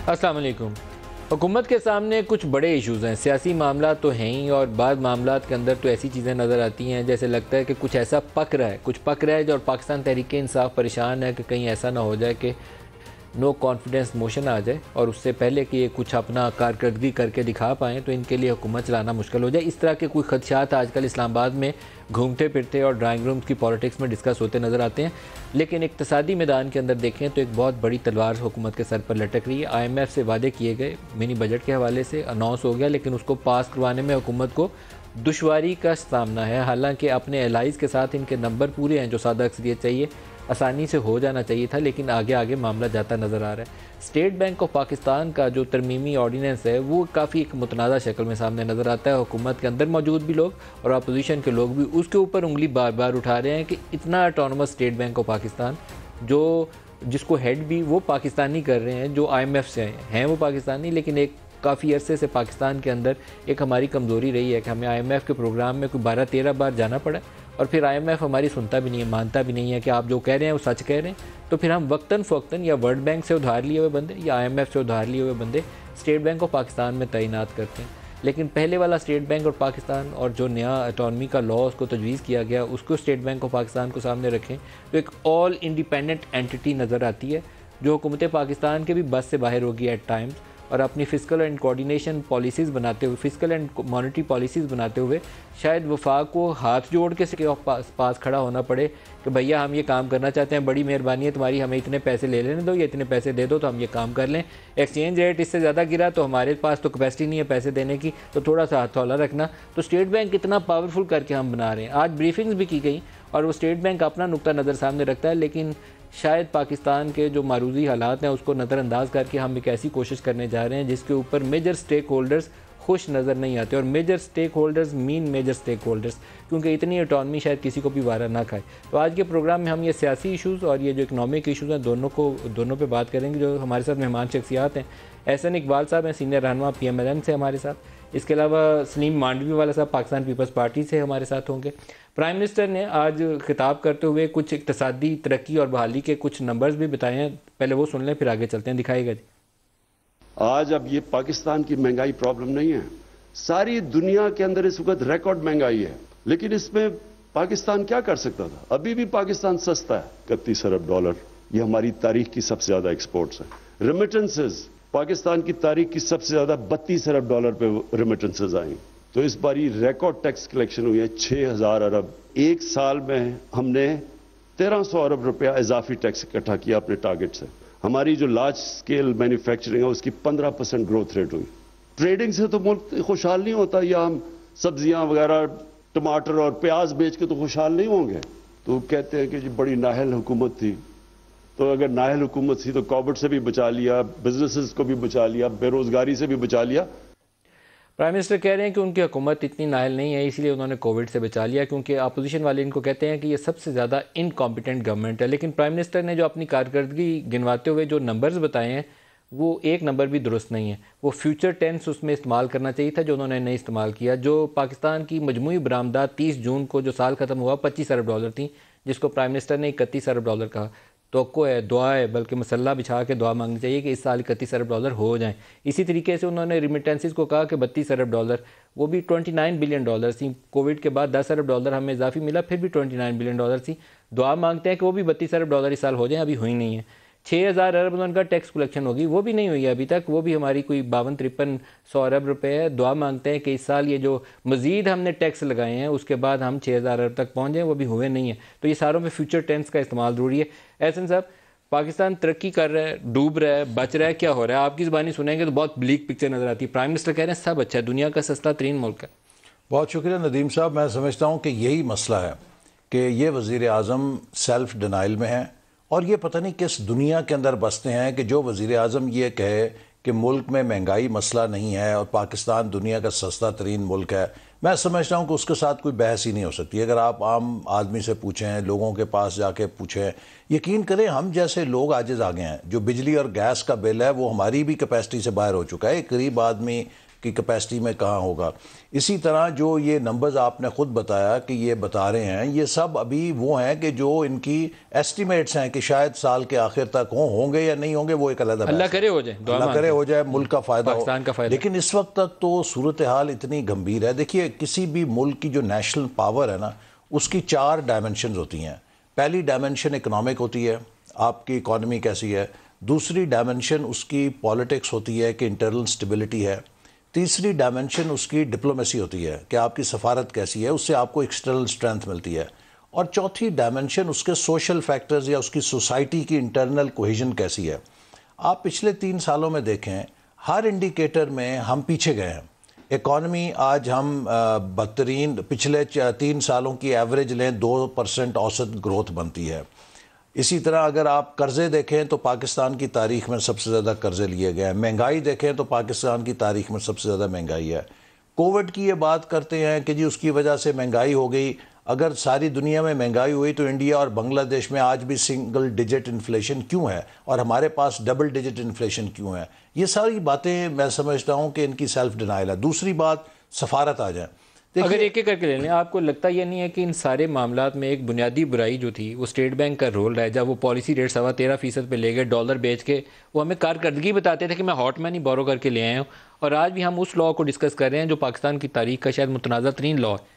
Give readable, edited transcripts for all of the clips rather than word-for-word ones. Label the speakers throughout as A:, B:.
A: अस्सलाम वालेकुम। हुकूमत के सामने कुछ बड़े इश्यूज़ हैं, सियासी मामला तो हैं ही, और बाद मामला के अंदर तो ऐसी चीज़ें नज़र आती हैं जैसे लगता है कि कुछ ऐसा पक रहा है, कुछ पक रहा है जो, और पाकिस्तान तहरीक इंसाफ परेशान है कि कहीं ऐसा ना हो जाए कि नो कॉन्फिडेंस मोशन आ जाए, और उससे पहले कि ये कुछ अपना कारकर्दगी करके दिखा पाएँ तो इनके लिए हुकूमत चलाना मुश्किल हो जाए। इस तरह के कोई खदशात आजकल इस्लामाबाद में घूमते फिरते और ड्राइंग रूम्स की पॉलिटिक्स में डिस्कस होते नज़र आते हैं। लेकिन इक़्तिसादी मैदान के अंदर देखें तो एक बहुत बड़ी तलवार हुकूमत के सर पर लटक रही है। IMF से वादे किए गए मिनी बजट के हवाले से अनाउंस हो गया, लेकिन उसको पास करवाने में हुकूमत को दुश्वारी का सामना है। हालांकि अपने एलाइज़ के साथ इनके नंबर पूरे हैं, जो सादा अक्सरियत चाहिए, आसानी से हो जाना चाहिए था, लेकिन आगे आगे मामला जाता नज़र आ रहा है। स्टेट बैंक ऑफ पाकिस्तान का जो तरमीमी ऑर्डीनेंस है वो काफ़ी एक मुतनाज़ा शक्ल में सामने नज़र आता है। हुकूमत के अंदर मौजूद भी लोग और अपोजिशन के लोग भी उसके ऊपर उंगली बार बार उठा रहे हैं कि इतना autonomous state bank of Pakistan, जो जिसको हेड भी वो पाकिस्तानी कर रहे हैं, जो IMF से हैं वो पाकिस्तानी, लेकिन एक काफ़ी अरसे से पाकिस्तान के अंदर एक हमारी कमज़ोरी रही है कि हमें IMF के प्रोग्राम में कोई 12-13 बार जाना पड़ा, और फिर IMF हमारी सुनता भी नहीं है, मानता भी नहीं है कि आप जो कह रहे हैं वो सच कह रहे हैं। तो फिर हम वक्तन फ़वक्तन या वर्ल्ड बैंक से उधार लिए हुए बंदे या IMF से उधार लिए हुए बंदे स्टेट बैंक ऑफ पाकिस्तान में तैनात करते हैं। लेकिन पहले वाला स्टेट बैंक ऑफ पाकिस्तान और जो नया अटॉनमी का लॉ उसको तजवीज़ किया गया, उसको स्टेट बैंक ऑफ पाकिस्तान को सामने रखें तो एक ऑल इंडिपेंडेंट एंटिटी नज़र आती है, जो हुकूमत पाकिस्तान के भी बस से बाहर होगी एट टाइम्स, और अपनी फ़िस्कल एंड कोऑर्डिनेशन पॉलिसीज़ बनाते हुए, फ़िस्कल एंड मॉनेटरी पॉलिसीज़ बनाते हुए शायद वफाक को हाथ जोड़ के पास खड़ा होना पड़े कि भैया हम ये काम करना चाहते हैं, बड़ी मेहरबानी है तुम्हारी, हमें इतने पैसे ले लेने दो या इतने पैसे दे दो तो हम ये काम कर लें। एक्सचेंज रेट इससे ज़्यादा गिरा तो हमारे पास तो कैपेसिटी नहीं है पैसे देने की, तो थोड़ा सा हाथ हौला रखना। तो स्टेट बैंक इतना पावरफुल करके हम बना रहे हैं। आज ब्रीफिंग्स भी की गई और वो स्टेट बैंक अपना नुक्ता नज़र सामने रखता है, लेकिन शायद पाकिस्तान के जो मारूजी हालात हैं उसको नज़रअंदाज करके हम एक ऐसी कोशिश करने जा रहे हैं जिसके ऊपर मेजर स्टेक होल्डर्स खुश नज़र नहीं आते। और major stakeholders mean major stakeholders, क्योंकि इतनी ऑटोनमी शायद किसी को भी वारा ना खाए। तो आज के प्रोग्राम में हम ये सियासी इशूज़ और ये जो इकनॉमिक इशूज़ हैं दोनों पे बात करेंगे। जो हमारे साथ मेहमान शख्सियात हैं, एहसन इकबाल साहब हैं, सीनियर रहनुमा PMLN से हमारे साथ। इसके अलावा सलीम मांडवी वाला साहब पाकिस्तान पीपल्स पार्टी से हमारे साथ होंगे। प्राइम मिनिस्टर ने आज खिताब करते हुए कुछ इक़्तिसादी तरक्की और बहाली के कुछ नंबर्स भी बताए हैं, पहले वो सुन लें फिर आगे चलते हैं। दिखाएगा जी।
B: आज अब ये पाकिस्तान की महंगाई प्रॉब्लम नहीं है, सारी दुनिया के अंदर इस वक्त रिकॉर्ड महंगाई है, लेकिन इसमें पाकिस्तान क्या कर सकता था? अभी भी पाकिस्तान सस्ता है। $31 अरब, ये हमारी तारीख की सबसे ज्यादा एक्सपोर्ट्स है। रेमिटेंसेज, पाकिस्तान की तारीख की सबसे ज्यादा $32 अरब पे रेमिटेंसेज आई। तो इस बारी रिकॉर्ड टैक्स कलेक्शन हुई है 6000 अरब। एक साल में हमने 1300 अरब रुपया इजाफी टैक्स इकट्ठा किया अपने टारगेट से। हमारी जो लार्ज स्केल मैन्युफैक्चरिंग है उसकी 15% ग्रोथ रेट हुई। ट्रेडिंग से तो मुल्क खुशहाल नहीं होता, या हम सब्जियां वगैरह टमाटर और प्याज बेच के तो खुशहाल नहीं होंगे। तो कहते हैं कि जी बड़ी नाहल हुकूमत थी। तो अगर नाहल हुकूमत थी तो कोविड से भी बचा लिया, बिजनेसेस को भी बचा लिया, बेरोजगारी से भी बचा लिया।
A: प्राइम मिनिस्टर कह रहे हैं कि उनकी हुकूमत इतनी नाहल नहीं है, इसलिए उन्होंने कोविड से बचा लिया, क्योंकि अपोजिशन वाले इनको कहते हैं कि ये सबसे ज़्यादा इनकॉम्पिटेंट गवर्नमेंट है। लेकिन प्राइम मिनिस्टर ने जो अपनी कारकर्दगी गिनवाते हुए जो नंबर्स बताए हैं वो एक नंबर भी दुरुस्त नहीं है। वो फ्यूचर टेंस उसमें इस्तेमाल करना चाहिए था, जो उन्होंने नहीं इस्तेमाल किया। जो पाकिस्तान की मजमूई बरामदात 30 जून को जो साल ख़त्म हुआ $25 अरब थी, जिसको प्राइम मिनिस्टर ने $31 अरब कहा। तो है, दुआ है, बल्कि मसल्ला बिछा के दुआ मांगनी चाहिए कि इस साल $31 अरब हो जाएं। इसी तरीके से उन्होंने रिमिटेंसेस को कहा कि $32 अरब, वो भी $29 बिलियन थी। कोविड के बाद $10 अरब हमें इजाफी मिला, फिर भी $29 बिलियन थी। दुआ मांगते हैं कि वो भी $32 अरब इस साल हो जाएं, अभी हुई नहीं है। 6000 अरब उनका टैक्स कलेक्शन होगी, वो भी नहीं हुई है अभी तक, वो भी हमारी कोई 52-53 अरब रुपए है। दुआ मांगते हैं कि इस साल ये जो मज़ीद हमने टैक्स लगाए हैं उसके बाद हम 6000 अरब तक पहुँच जाएँ, वो भी हुए नहीं है। तो ये सारों में फ्यूचर टेंस का इस्तेमाल ज़रूरी है। एहसन साहब, पाकिस्तान तरक्की कर रहा है, डूब रहा है, बच रहा है, क्या हो रहा है? आपकी ज़बानी सुनेंगे तो बहुत ब्लीक पिक्चर नज़र आती है। प्राइम मिनिस्टर कह रहे हैं सब अच्छा है, दुनिया का सस्ता तरीन मुल्क है।
C: बहुत शुक्रिया नदीम साहब। मैं समझता हूँ कि यही मसला है कि ये वज़ीर आज़म सेल्फ डिनाइल में है, और ये पता नहीं किस दुनिया के अंदर बसते हैं कि जो वज़ीर आज़म ये कहे कि मुल्क में महंगाई मसला नहीं है और पाकिस्तान दुनिया का सस्ता तरीन मुल्क है। मैं समझता हूँ कि उसके साथ कोई बहस ही नहीं हो सकती। अगर आप आम आदमी से पूछें, लोगों के पास जाके पूछें, यकीन करें हम जैसे लोग आजिज़ आ गए हैं। जो बिजली और गैस का बिल है वो हमारी भी कैपेसिटी से बाहर हो चुका है। एक गरीब आदमी की कैपेसिटी में कहाँ होगा। इसी तरह जो ये नंबर्स आपने खुद बताया कि ये बता रहे हैं, ये सब अभी वो हैं कि जो इनकी एस्टिमेट्स हैं कि शायद साल के आखिर तक होंगे या नहीं होंगे, वो एक अलग
A: अल्लाह करे हो जाए,
C: अल्लाह करे हो जाए, मुल्क का फ़ायदा हो,
A: पाकिस्तान का फ़ायदा।
C: लेकिन इस वक्त तक तो सूरत हाल इतनी गंभीर है। देखिए, किसी भी मुल्क की जो नेशनल पावर है ना, उसकी 4 डायमेंशन होती हैं। पहली डायमेंशन इकनॉमिक होती है, आपकी इकॉनमी कैसी है। दूसरी डायमेंशन उसकी पॉलिटिक्स होती है कि इंटरनल स्टेबिलिटी है। तीसरी डायमेंशन उसकी डिप्लोमेसी होती है कि आपकी सफारत कैसी है, उससे आपको एक्सटर्नल स्ट्रेंथ मिलती है। और चौथी डायमेंशन उसके सोशल फैक्टर्स या उसकी सोसाइटी की इंटरनल कोहेजन कैसी है। आप पिछले 3 सालों में देखें, हर इंडिकेटर में हम पीछे गए हैं। इकॉनमी आज हम बदतरीन, पिछले 3 सालों की एवरेज लें 2% औसत ग्रोथ बनती है। इसी तरह अगर आप कर्ज़े देखें तो पाकिस्तान की तारीख में सबसे ज़्यादा कर्ज़े लिए गए हैं। महंगाई देखें तो पाकिस्तान की तारीख में सबसे ज़्यादा महंगाई है। कोविड की ये बात करते हैं कि जी उसकी वजह से महंगाई हो गई। अगर सारी दुनिया में महंगाई हुई तो इंडिया और बांग्लादेश में आज भी सिंगल डिजिट इन्फ्लेशन क्यों है और हमारे पास डबल डिजिट इन्फ्लेशन क्यों है। ये सारी बातें मैं समझता हूँ कि इनकी सेल्फ डिनाइल है। दूसरी बात, सफारत आ जाए।
A: अगर एक एक करके ले लें, आपको लगता ये नहीं है कि इन सारे मामलात में एक बुनियादी बुराई जो थी वो स्टेट बैंक का रोल रहा है। जब वो पॉलिसी रेट 13.25% पे ले गए डॉलर बेच के, वो हमें कारकर्दगी बताते थे कि मैं हॉट मनी बोरो करके ले आया हूँ, और आज भी हम उस लॉ को डिस्कस कर रहे हैं जो पाकिस्तान की तारीख का शायद मुतनाज़ा तरीन लॉ है।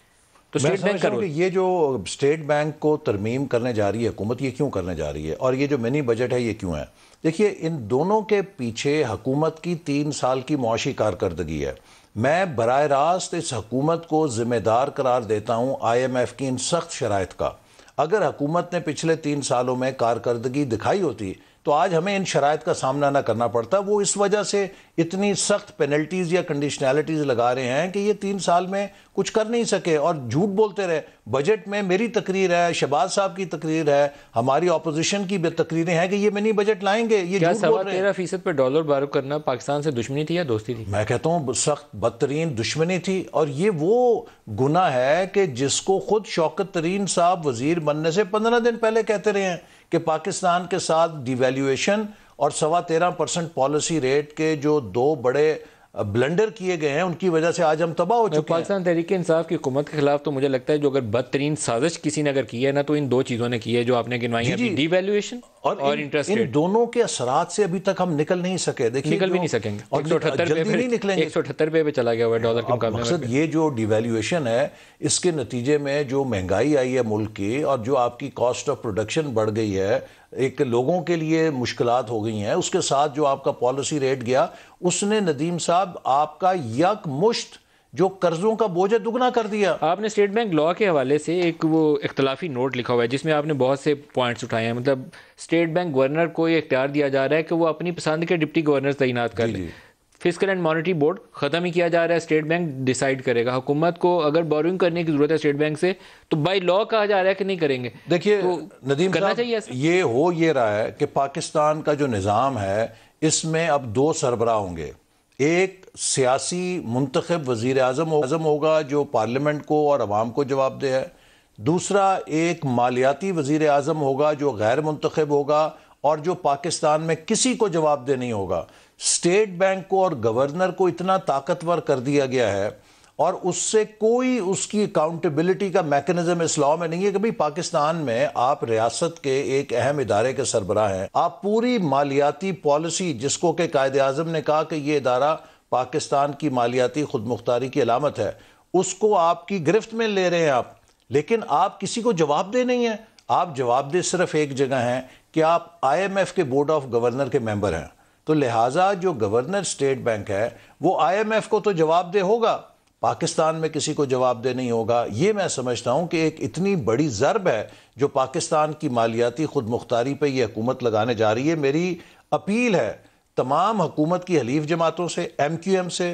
A: तो स्टेट बैंक का रोल,
C: ये जो स्टेट बैंक को तरमीम करने जा रही है हुकूमत, ये क्यों करने जा रही है, और ये जो मिनी बजट है ये क्यों है। देखिए, इन दोनों के पीछे हुकूमत की 3 साल की मुआशी कारकर्दगी है। मैं बराह रास्त इस हुकूमत को ज़िम्मेदार करार देता हूँ IMF की इन सख्त शराइत का। अगर हुकूमत ने पिछले 3 सालों में कारकर्दगी दिखाई होती तो आज हमें इन शराइत का सामना ना करना पड़ता। वो इस वजह से इतनी सख्त पेनल्टीज़ या कंडीशनैलिटीज़ लगा रहे हैं कि ये 3 साल में कुछ कर नहीं सके और झूठ बोलते रहे। बजट में मेरी तकरीर है, शहबाज साहब की तकरीर है, हमारी ऑपोजिशन की भी तकरीरें हैं कि ये मिनी बजट लाएंगे। ये
A: क्या
C: झूठ बोल रहे हैं।
A: 13% पे डॉलर बारो करना पाकिस्तान से दुश्मनी थी या दोस्ती थी?
C: मैं कहता हूँ सख्त बदतरीन दुश्मनी थी, और ये वो गुनाह है कि जिसको खुद शौकत तरीन साहब वजीर बनने से 15 दिन पहले कहते रहे हैं कि पाकिस्तान के साथ डिवैल्यूएशन और 13.25% पॉलिसी रेट के जो 2 बड़े ब्लंडर किए गए हैं, उनकी वजह से आज हम तबाह हो चुके हैं।
A: पाकिस्तान तहरीक इंसाफ की हुकूमत के खिलाफ तो मुझे लगता है जो अगर बदतरीन साजिश किसी ने अगर की है ना, तो इन 2 चीज़ों ने की है जो आपने गिनवाई है, डिवैल्यूएशन और इंटरेस्ट रेट।
C: इन दोनों के असरात से अभी तक हम निकल नहीं सके। देखिए,
A: निकल भी नहीं सकेंगे।
C: और जल्दी नहीं निकलेंगे।
A: 178 पे चला गया हुआ है डॉलर के मुकाबले में।
C: मकसद ये जो डिवैल्यूएशन है, इसके नतीजे में जो महंगाई आई है मुल्क की, और जो आपकी कॉस्ट ऑफ प्रोडक्शन बढ़ गई है, एक लोगों के लिए मुश्किलात हो गई हैं, उसके साथ जो आपका पॉलिसी रेट गया, उसने नदीम साहब आपका यक मुश्त जो कर्जों का बोझ है दुगना कर दिया।
A: आपने स्टेट बैंक लॉ के हवाले से एक वो इख्तलाफी नोट लिखा हुआ है जिसमें आपने बहुत से पॉइंट्स उठाए हैं। मतलब स्टेट बैंक गवर्नर को ये इख्तियार दिया जा रहा है कि वो अपनी पसंद के डिप्टी गवर्नर तैनात कर ले। फिस्कल एंड मॉनेटरी बोर्ड खत्म ही किया जा रहा है, स्टेट बैंक डिसाइड करेगा। हुकूमत को अगर बोरिंग करने की जरूरत है स्टेट बैंक से, तो बाई लॉ कहा जा रहा है कि नहीं करेंगे।
C: देखिए
A: तो
C: नदीम
A: करना
C: साहब,
A: चाहिए।
C: ये हो ये रहा है कि पाकिस्तान का जो निज़ाम है इसमें अब 2 सरबराह होंगे। एक सियासी मुंतखब वज़ीर आज़म होगा जो पार्लियामेंट को और अवाम को जवाबदेह है। दूसरा एक मालियाती वज़ीर आज़म होगा जो गैर मुंतखब होगा और जो पाकिस्तान में किसी को जवाबदेह नहीं होगा। स्टेट बैंक को और गवर्नर को इतना ताकतवर कर दिया गया है और उससे कोई उसकी अकाउंटेबिलिटी का मैकेनिज्म इस लॉ में नहीं है कि भाई पाकिस्तान में आप रियासत के एक अहम इदारे के सरबराह हैं, आप पूरी मालियाती पॉलिसी, जिसको कि कायदे आज़म ने कहा कि ये इदारा पाकिस्तान की मालियाती खुदमुख्तारी की अलामत है, उसको आपकी गिरफ्त में ले रहे हैं आप, लेकिन आप किसी को जवाबदेह नहीं है। आप जवाबदेह सिर्फ एक जगह हैं कि आप IMF के बोर्ड ऑफ गवर्नर के मेंबर हैं। तो लिहाजा जो गवर्नर स्टेट बैंक है वो IMF को तो जवाबदेह होगा, पाकिस्तान में किसी को जवाबदेह नहीं होगा। ये मैं समझता हूं कि एक इतनी बड़ी ज़रब है जो पाकिस्तान की मालियाती खुदमुख्तारी पे ये हुकूमत लगाने जा रही है। मेरी अपील है तमाम हुकूमत की हलीफ जमातों से, MQM से,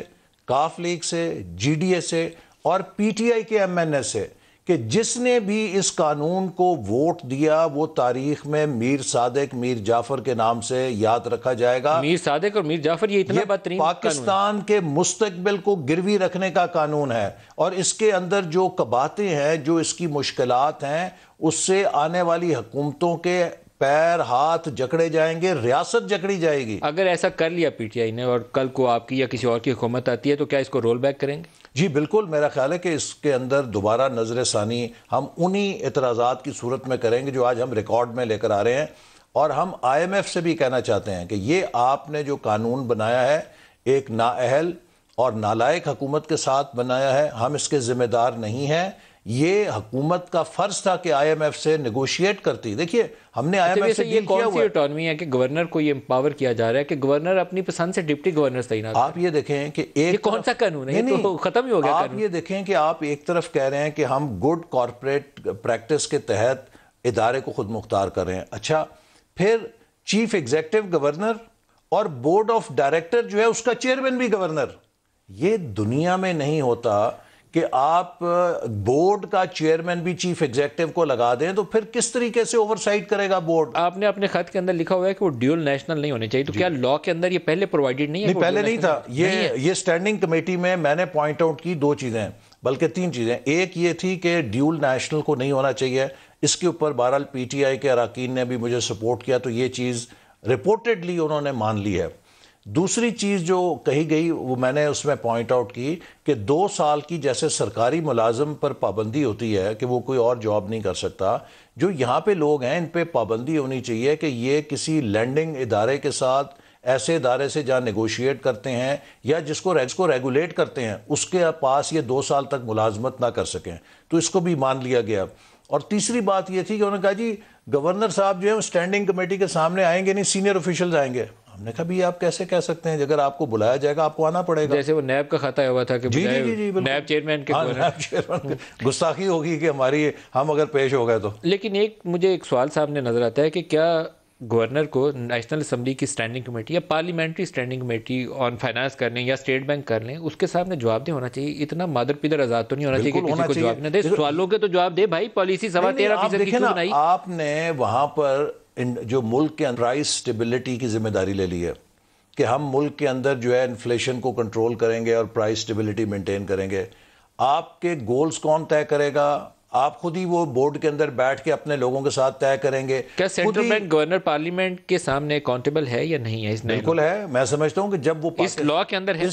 C: काफ लीग से, GDA से और PTI के MNA से कि जिसने भी इस कानून को वोट दिया वो तारीख में मीर सादिक, मीर जाफर के नाम से याद रखा जाएगा।
A: मीर सादिक और मीर जाफर ये इतना बदतरीन
C: पाकिस्तान के मुस्तकबिल को गिरवी रखने का कानून है और इसके अंदर जो कबातें हैं, जो इसकी मुश्किलात हैं, उससे आने वाली हुकूमतों के पैर हाथ जकड़े जाएंगे, रियासत जकड़ी जाएगी।
A: अगर ऐसा कर लिया पीटीआई ने और कल को आपकी या किसी और की हुकूमत आती है तो क्या इसको रोल बैक करेंगे?
C: जी बिल्कुल, मेरा ख्याल है कि इसके अंदर दोबारा नजर सानी हम उन्हीं एतराज़ात की सूरत में करेंगे जो आज हम रिकॉर्ड में लेकर आ रहे हैं। और हम IMF से भी कहना चाहते हैं कि ये आपने जो कानून बनाया है एक नाअहल और नालायक हुकूमत के साथ बनाया है, हम इसके जिम्मेदार नहीं हैं। ये हुकूमत का फर्ज था कि IMF से नेगोशिएट करती। देखिए हमने IMF से
A: ये कौन सी ऑटोनॉमी है कि गवर्नर को ये एम्पावर किया जा रहा है कि गवर्नर अपनी पसंद से डिप्टी गवर्नर तैनात?
C: आप ये देखें कि
A: ये कौन सा कानून है? ये तो खत्म ही हो गया।
C: आप ये देखें कि आप एक तरफ कह रहे हैं कि हम गुड कॉर्पोरेट प्रैक्टिस के तहत इदारे को खुद मुख्तार कर रहे हैं, अच्छा फिर चीफ एग्जीक्यूटिव गवर्नर और बोर्ड ऑफ डायरेक्टर जो है उसका चेयरमैन भी गवर्नर। ये दुनिया में नहीं होता कि आप बोर्ड का चेयरमैन भी चीफ एग्जीक्यूटिव को लगा दें, तो फिर किस तरीके से ओवरसाइट करेगा बोर्ड?
A: आपने अपने खत के अंदर लिखा हुआ है कि वो ड्यूल नेशनल नहीं होने चाहिए, तो क्या लॉ के अंदर ये पहले प्रोवाइडेड नहीं है?
C: नहीं, पहले नहीं था। ये स्टैंडिंग कमेटी में मैंने पॉइंट आउट की दो चीजें, बल्कि तीन चीजें। एक ये थी कि ड्यूल नेशनल को नहीं होना चाहिए, इसके ऊपर बहरहाल PTI के अरकान ने भी मुझे सपोर्ट किया, तो ये चीज रिपोर्टेडली उन्होंने मान ली है। दूसरी चीज़ जो कही गई वो मैंने उसमें पॉइंट आउट की कि 2 साल की जैसे सरकारी मुलाजम पर पाबंदी होती है कि वो कोई और जॉब नहीं कर सकता, जो यहाँ पे लोग हैं इन पे पाबंदी होनी चाहिए कि ये किसी लैंडिंग इदारे के साथ, ऐसे इदारे से जहाँ नेगोशिएट करते हैं या जिसको रेगुलेट करते हैं उसके पास ये 2 साल तक मुलाजमत ना कर सकें, तो इसको भी मान लिया गया। और तीसरी बात ये थी कि उन्होंने कहा जी गवर्नर साहब जो है स्टैंडिंग कमेटी के सामने आएंगे नहीं, सीनियर ऑफिशियल्स आएंगे। हमने कहा भी आप कैसे कह सकते हैं, अगर आपको बुलाया जाएगा आपको आना पड़ेगा।
A: जैसे वो नैब का खाता हुआ था कि
C: जी
A: नैब चेयरमैन के
C: गुस्ताखी होगी कि हमारी, हम अगर पेश हो गए तो।
A: लेकिन मुझे एक सवाल सामने नजर आता है कि क्या गवर्नर को नेशनल असेंबली की स्टैंडिंग कमेटी या parliamentary standing committee on finance कर लें या स्टेट बैंक कर लें, उसके सामने जवाब होना चाहिए? इतना मादर पिदर आजाद तो नहीं होना चाहिए कि किसी को जवाब न दे, सवालों के तो जवाब दे भाई। पॉलिसी 13.5% की क्यों बनाई?
C: आपने वहां पर जो मुल्क के प्राइस स्टेबिलिटी की जिम्मेदारी ले ली है कि हम मुल्क के अंदर जो है इन्फ्लेशन को कंट्रोल करेंगे और प्राइस स्टेबिलिटी मेंटेन करेंगे। आपके गोल्स कौन तय करेगा? आप खुद ही वो बोर्ड के अंदर बैठ के अपने लोगों के साथ तय करेंगे।
A: क्या सेंट्रल बैंक गवर्नर पार्लियामेंट के सामने अकाउंटेबल है या नहीं है?
C: बिल्कुल है। मैं समझता हूं कि जब वो
A: इस लॉ के अंदर है,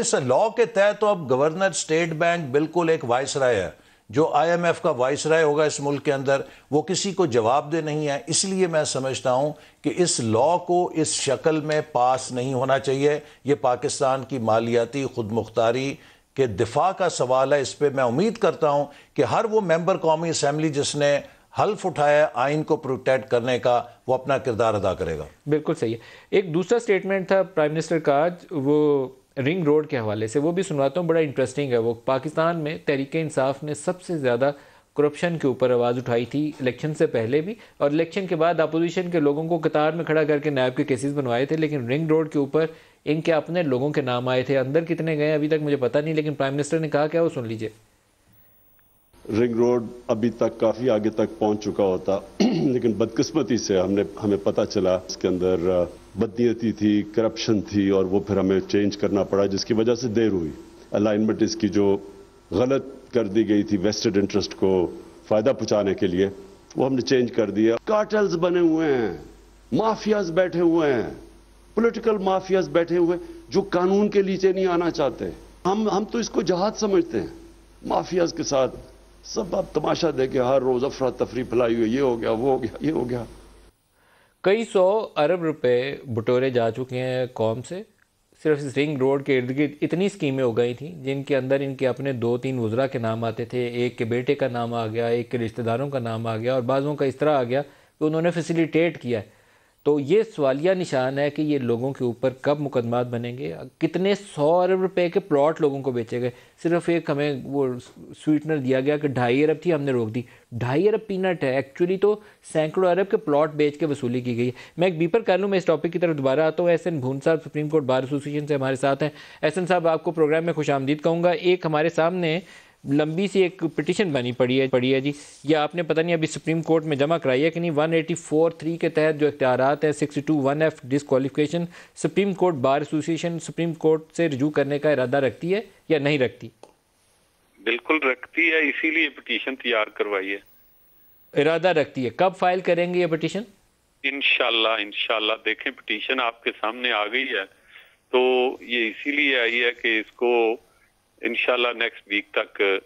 C: इस लॉ के तहत तो अब गवर्नर स्टेट बैंक बिल्कुल एक वाइसराय है, जो IMF का वाइसराय होगा इस मुल्क के अंदर, वो किसी को जवाबदेह नहीं है। इसलिए मैं समझता हूं कि इस लॉ को इस शक्ल में पास नहीं होना चाहिए। ये पाकिस्तान की मालियाती खुद मुख्तारी के दिफा का सवाल है। इस पर मैं उम्मीद करता हूं कि हर वो मेंबर कौमी असम्बली जिसने हल्फ उठाया आइन को प्रोटेक्ट करने का, वो अपना किरदार अदा करेगा।
A: बिल्कुल सही है। एक दूसरा स्टेटमेंट था प्राइम मिनिस्टर का आज, वो रिंग रोड के हवाले से, वो भी सुनवाता हूँ, बड़ा इंटरेस्टिंग है। वो पाकिस्तान में तहरीक इंसाफ ने सबसे ज़्यादा करप्शन के ऊपर आवाज़ उठाई थी, इलेक्शन से पहले भी और इलेक्शन के बाद अपोजिशन के लोगों को कतार में खड़ा करके नैब के केसेस बनवाए थे, लेकिन रिंग रोड के ऊपर इनके अपने लोगों के नाम आए थे। अंदर कितने गए अभी तक मुझे पता नहीं, लेकिन प्राइम मिनिस्टर ने कहा क्या, वो सुन लीजिए।
B: रिंग रोड अभी तक काफ़ी आगे तक पहुंच चुका होता लेकिन बदकिस्मती से हमें पता चला इसके अंदर बदनीयती थी, करप्शन थी और वो फिर हमें चेंज करना पड़ा, जिसकी वजह से देर हुई। अलाइनमेंट इसकी जो गलत कर दी गई थी वेस्टेड इंटरेस्ट को फ़ायदा पहुंचाने के लिए, वो हमने चेंज कर दिया। कार्टेल्स बने हुए हैं, माफियाज बैठे हुए हैं, पॉलिटिकल माफियाज बैठे हुए जो कानून के नीचे नहीं आना चाहते। हम तो इसको जहाद समझते हैं। माफियाज के साथ सब आप तमाशा देखे, हर रोज अफरा तफरी फैलाई हुई, ये हो गया, वो हो गया, ये हो गया।
A: कई 100 अरब रुपए बटोरे जा चुके हैं कौम से, सिर्फ इस रिंग रोड के इर्द गिर्द इतनी स्कीमें हो गई थी जिनके अंदर इनके अपने 2-3 वज़रा के नाम आते थे, एक के बेटे का नाम आ गया, एक के रिश्तेदारों का नाम आ गया और बाज़ों का इस तरह आ गया कि उन्होंने फैसिलिटेट किया है। तो ये सवालिया निशान है कि ये लोगों के ऊपर कब मुकदमात बनेंगे। कितने 100 अरब रुपए के प्लॉट लोगों को बेचे गए। सिर्फ एक हमें वो स्वीटनर दिया गया कि 2.5 अरब थी, हमने रोक दी। 2.5 अरब पीनट है, एक्चुअली तो सैकड़ों अरब के प्लॉट बेच के वसूली की गई है। मैं एक बीपर कर लूँ, मैं इस टॉपिक की तरफ दोबारा आता हूँ। एहसन भून साहब सुप्रीम कोर्ट बार एसोसिएशन से हमारे साथ हैं। एहसन साहब, आपको प्रोग्राम में खुश आमदीद कहूँगा। एक हमारे सामने लंबी सी एक पिटिशन बनी पड़ी है जी, ये आपने पता नहीं अभी सुप्रीम कोर्ट में जमा कराई है कि नहीं। 184(3) के तहत जो इख्तियारात हैं, 62(1)(f) disqualification, supreme court bar association supreme court से रिजू करने का इरादा रखती है या नहीं रखती?
D: बिल्कुल रखती है, इसीलिए पिटीशन तैयार करवाई है।
A: इरादा रखती है। कब फाइल करेंगे ये पिटीशन?
D: इंशाल्लाह देखें, पिटीशन आपके सामने आ गई है, तो ये इसीलिए आई है कि इसको इंशाल्लाह नेक्स्ट वीक तक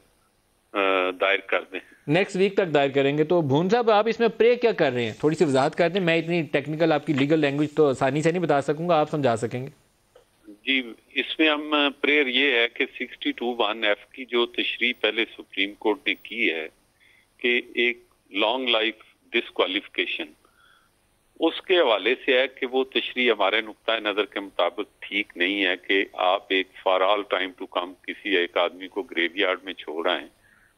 D: दायर कर दें।
A: नेक्स्ट वीक तक दायर करेंगे। तो भून साहब, आप इसमें प्रे क्या कर रहे हैं, थोड़ी सी वजाहत कर दें। मैं इतनी टेक्निकल आपकी लीगल लैंग्वेज तो आसानी से नहीं बता सकूंगा, आप समझा सकेंगे?
D: जी, इसमें हम प्रेयर ये है कि 62(1)(f) की जो तशरीह पहले सुप्रीम कोर्ट ने की है कि एक लॉन्ग लाइफ डिस्क्वालिफिकेशन, उसके हवाले से है कि वो तशरीह हमारे नुक्ता नज़र के मुताबिक ठीक नहीं है कि आप एक for all time to come किसी एक आदमी को ग्रेवयार्ड में छोड़ आए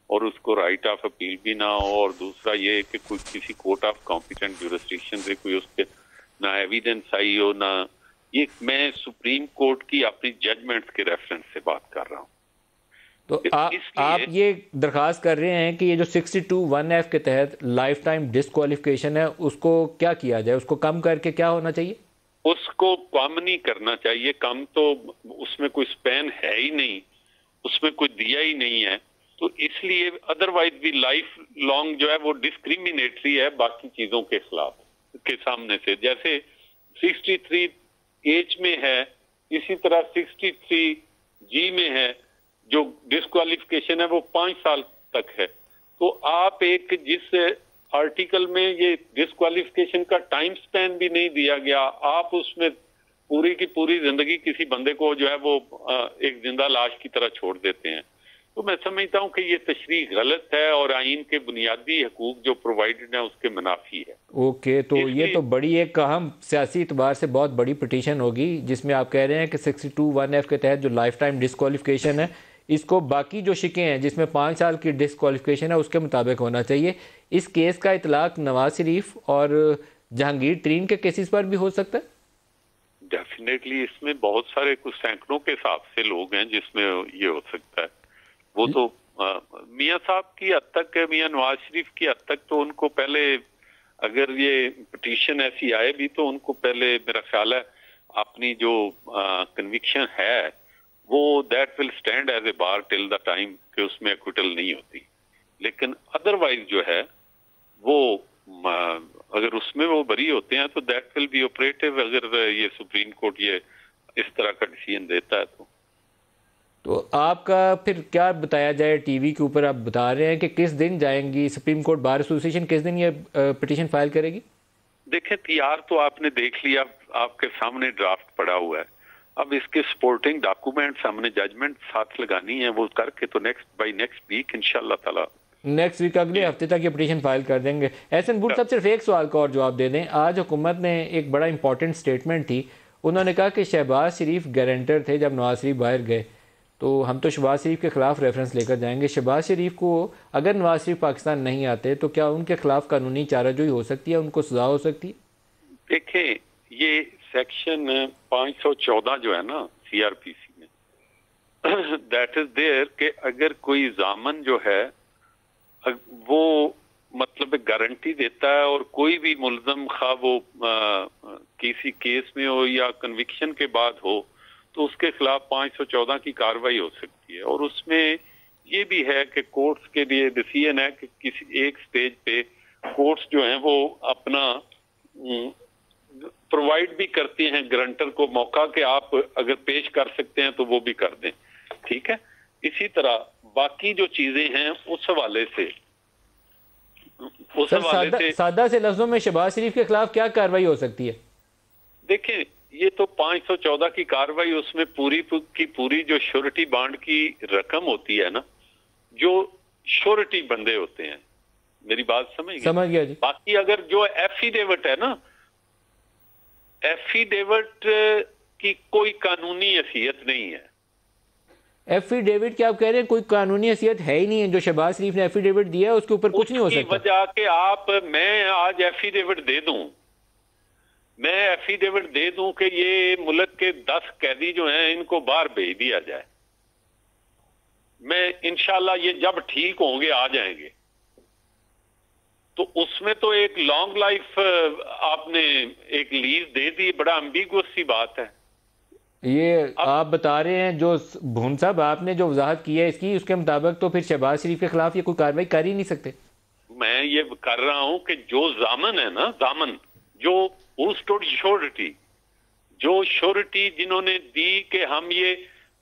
D: और उसको राइट ऑफ अपील भी ना हो, और दूसरा ये कि कोई किसी कोर्ट ऑफ कॉम्पिटेंट ज्यूरिसडिक्शन से कोई उसके ना एविडेंस आई हो ना। ये मैं सुप्रीम कोर्ट की अपनी जजमेंट्स के रेफरेंस से बात कर रहा हूँ।
A: तो आप ये दरख्वास्त कर रहे हैं कि ये जो 62(1)(f) के तहत लाइफ टाइम डिस्क्वालिफिकेशन है, उसको क्या किया जाए, उसको कम करके क्या होना चाहिए?
D: उसको कम नहीं करना चाहिए, कम तो उसमें कोई स्पैन है ही नहीं, उसमें कोई दिया ही नहीं है, तो इसलिए अदरवाइज भी लाइफ लॉन्ग जो है वो डिस्क्रिमिनेटरी है बाकी चीजों के खिलाफ के सामने से। जैसे 63 एज में है, इसी तरह 63G में है, जो डिस्क्वालिफिकेशन है वो 5 साल तक है। तो आप एक जिस आर्टिकल में ये डिस्क्वालिफिकेशन का टाइम स्पैन भी नहीं दिया गया, आप उसमें पूरी की पूरी जिंदगी किसी बंदे को जो है वो एक जिंदा लाश की तरह छोड़ देते हैं। तो मैं समझता हूं कि ये तशरीह गलत है और आइन के बुनियादी हकूक जो प्रोवाइडेड है उसके मुनाफी है।
A: ओके, तो ये तो बड़ी एक अहम सियासी इतबार से बहुत बड़ी पिटीशन होगी, जिसमें आप कह रहे हैं कि 62(1)(f) के तहत जो लाइफ टाइम डिस्क्वालिफिकेशन है, इसको बाकी जो शिकें हैं जिसमें 5 साल की डिस्क्वालिफिकेशन है उसके मुताबिक होना चाहिए। इस केस का इतलाक नवाज शरीफ और जहांगीर तरीन के केसेस पर भी हो सकता है?
D: डेफिनेटली इसमें बहुत सारे, कुछ सैकड़ों के हिसाब से लोग हैं जिसमें ये हो सकता है। वो तो मियाँ साहब की हद तक, मियाँ नवाज शरीफ की हद तक तो उनको पहले, अगर ये पिटीशन ऐसी आए भी तो उनको पहले मेरा ख्याल है अपनी जो कन्विक्शन है वो that will stand as a bar till the time कि उसमें एक्विटल नहीं होती। लेकिन अदरवाइज जो है वो अगर उसमें वो बरी होते हैं तो दैट विल बी ऑपरेटिव, अगर ये सुप्रीम कोर्ट ये इस तरह का डिसीजन देता है तो
A: आपका फिर क्या बताया जाए? टीवी के ऊपर आप बता रहे हैं कि किस दिन जाएंगी सुप्रीम कोर्ट, बार एसोसिएशन किस दिन ये पिटीशन फाइल करेगी?
D: देखें, तैयार तो आपने देख लिया, आपके सामने ड्राफ्ट पड़ा हुआ है। अब इसके सपोर्टिंग डॉक्यूमेंट्स हमने जजमेंट साथ लगानी है, वो करके तो बाई नेक्स्ट वीक इंशाल्लाह ताला,
A: नेक्स्ट वीक अगले हफ्ते तक ये पिटीशन फाइल कर देंगे। एहसन भुट्टो साहब, सिर्फ एक सवाल का और जवाब दे दें। आज हुकूमत ने एक बड़ा इंपॉर्टेंट स्टेटमेंट थी, उन्होंने कहा कि शहबाज शरीफ गारंटर थे जब नवाज शरीफ बाहर गए, तो हम तो शहबाज शरीफ के खिलाफ रेफरेंस लेकर जाएंगे। शहबाज शरीफ को अगर नवाज शरीफ पाकिस्तान नहीं आते तो क्या उनके खिलाफ कानूनी चाराजोई हो सकती है, उनको सजा हो सकती है?
D: देखें, ये सेक्शन 514 जो है ना CRPC में, दैट इज देयर कि अगर कोई जामन जो है वो मतलब गारंटी देता है और कोई भी मुलजम खा वो किसी केस में हो या कन्विक्शन के बाद हो तो उसके खिलाफ 514 की कार्रवाई हो सकती है। और उसमें ये भी है कि कोर्ट्स के लिए डिसीजन है कि किसी एक स्टेज पे कोर्ट्स जो हैं वो अपना प्रोवाइड भी करते हैं गारंटर को मौका कि आप अगर पेश कर सकते हैं तो वो भी कर दें, ठीक है। इसी तरह बाकी जो चीजें हैं उस हवाले से
A: सादा से लफ्जों में शहबाज शरीफ के खिलाफ क्या कार्रवाई हो सकती है?
D: देखें, ये तो 514 की कार्रवाई, उसमें पूरी की पूरी जो श्योरिटी बॉन्ड की रकम होती है ना, जो श्योरिटी बंदे होते हैं, मेरी बात समझ
A: गया जी।
D: बाकी अगर जो एफिडेविट है ना, एफिडेविट की कोई कानूनी हैसियत नहीं है।
A: एफिडेविट क्या आप कह रहे हैं? कोई कानूनी हैसियत है ही नहीं है। जो शहबाज शरीफ ने एफिडेविट दिया है उसके ऊपर कुछ नहीं हो सकता।
D: वजह के आप, मैं आज एफिडेविट दे दूं, मैं एफिडेविट दे दूं कि ये मुल्क के 10 कैदी जो हैं इनको बाहर भेज दिया जाए, मैं इंशाल्लाह ये जब ठीक होंगे आ जाएंगे, तो उसमें तो एक लॉन्ग लाइफ आपने एक लीज दे दी, बड़ा एम्बिगुअस सी बात है।
A: ये आप बता रहे हैं जो भून साहब आपने जो वजाहत की है इसकी, उसके मुताबिक तो फिर शहबाज शरीफ के खिलाफ ये कोई कार्रवाई कर ही नहीं सकते।
D: मैं ये कर रहा हूं कि जो जामन है ना, जामन जो श्योरिटी, जो श्योरिटी जिन्होंने दी कि हम ये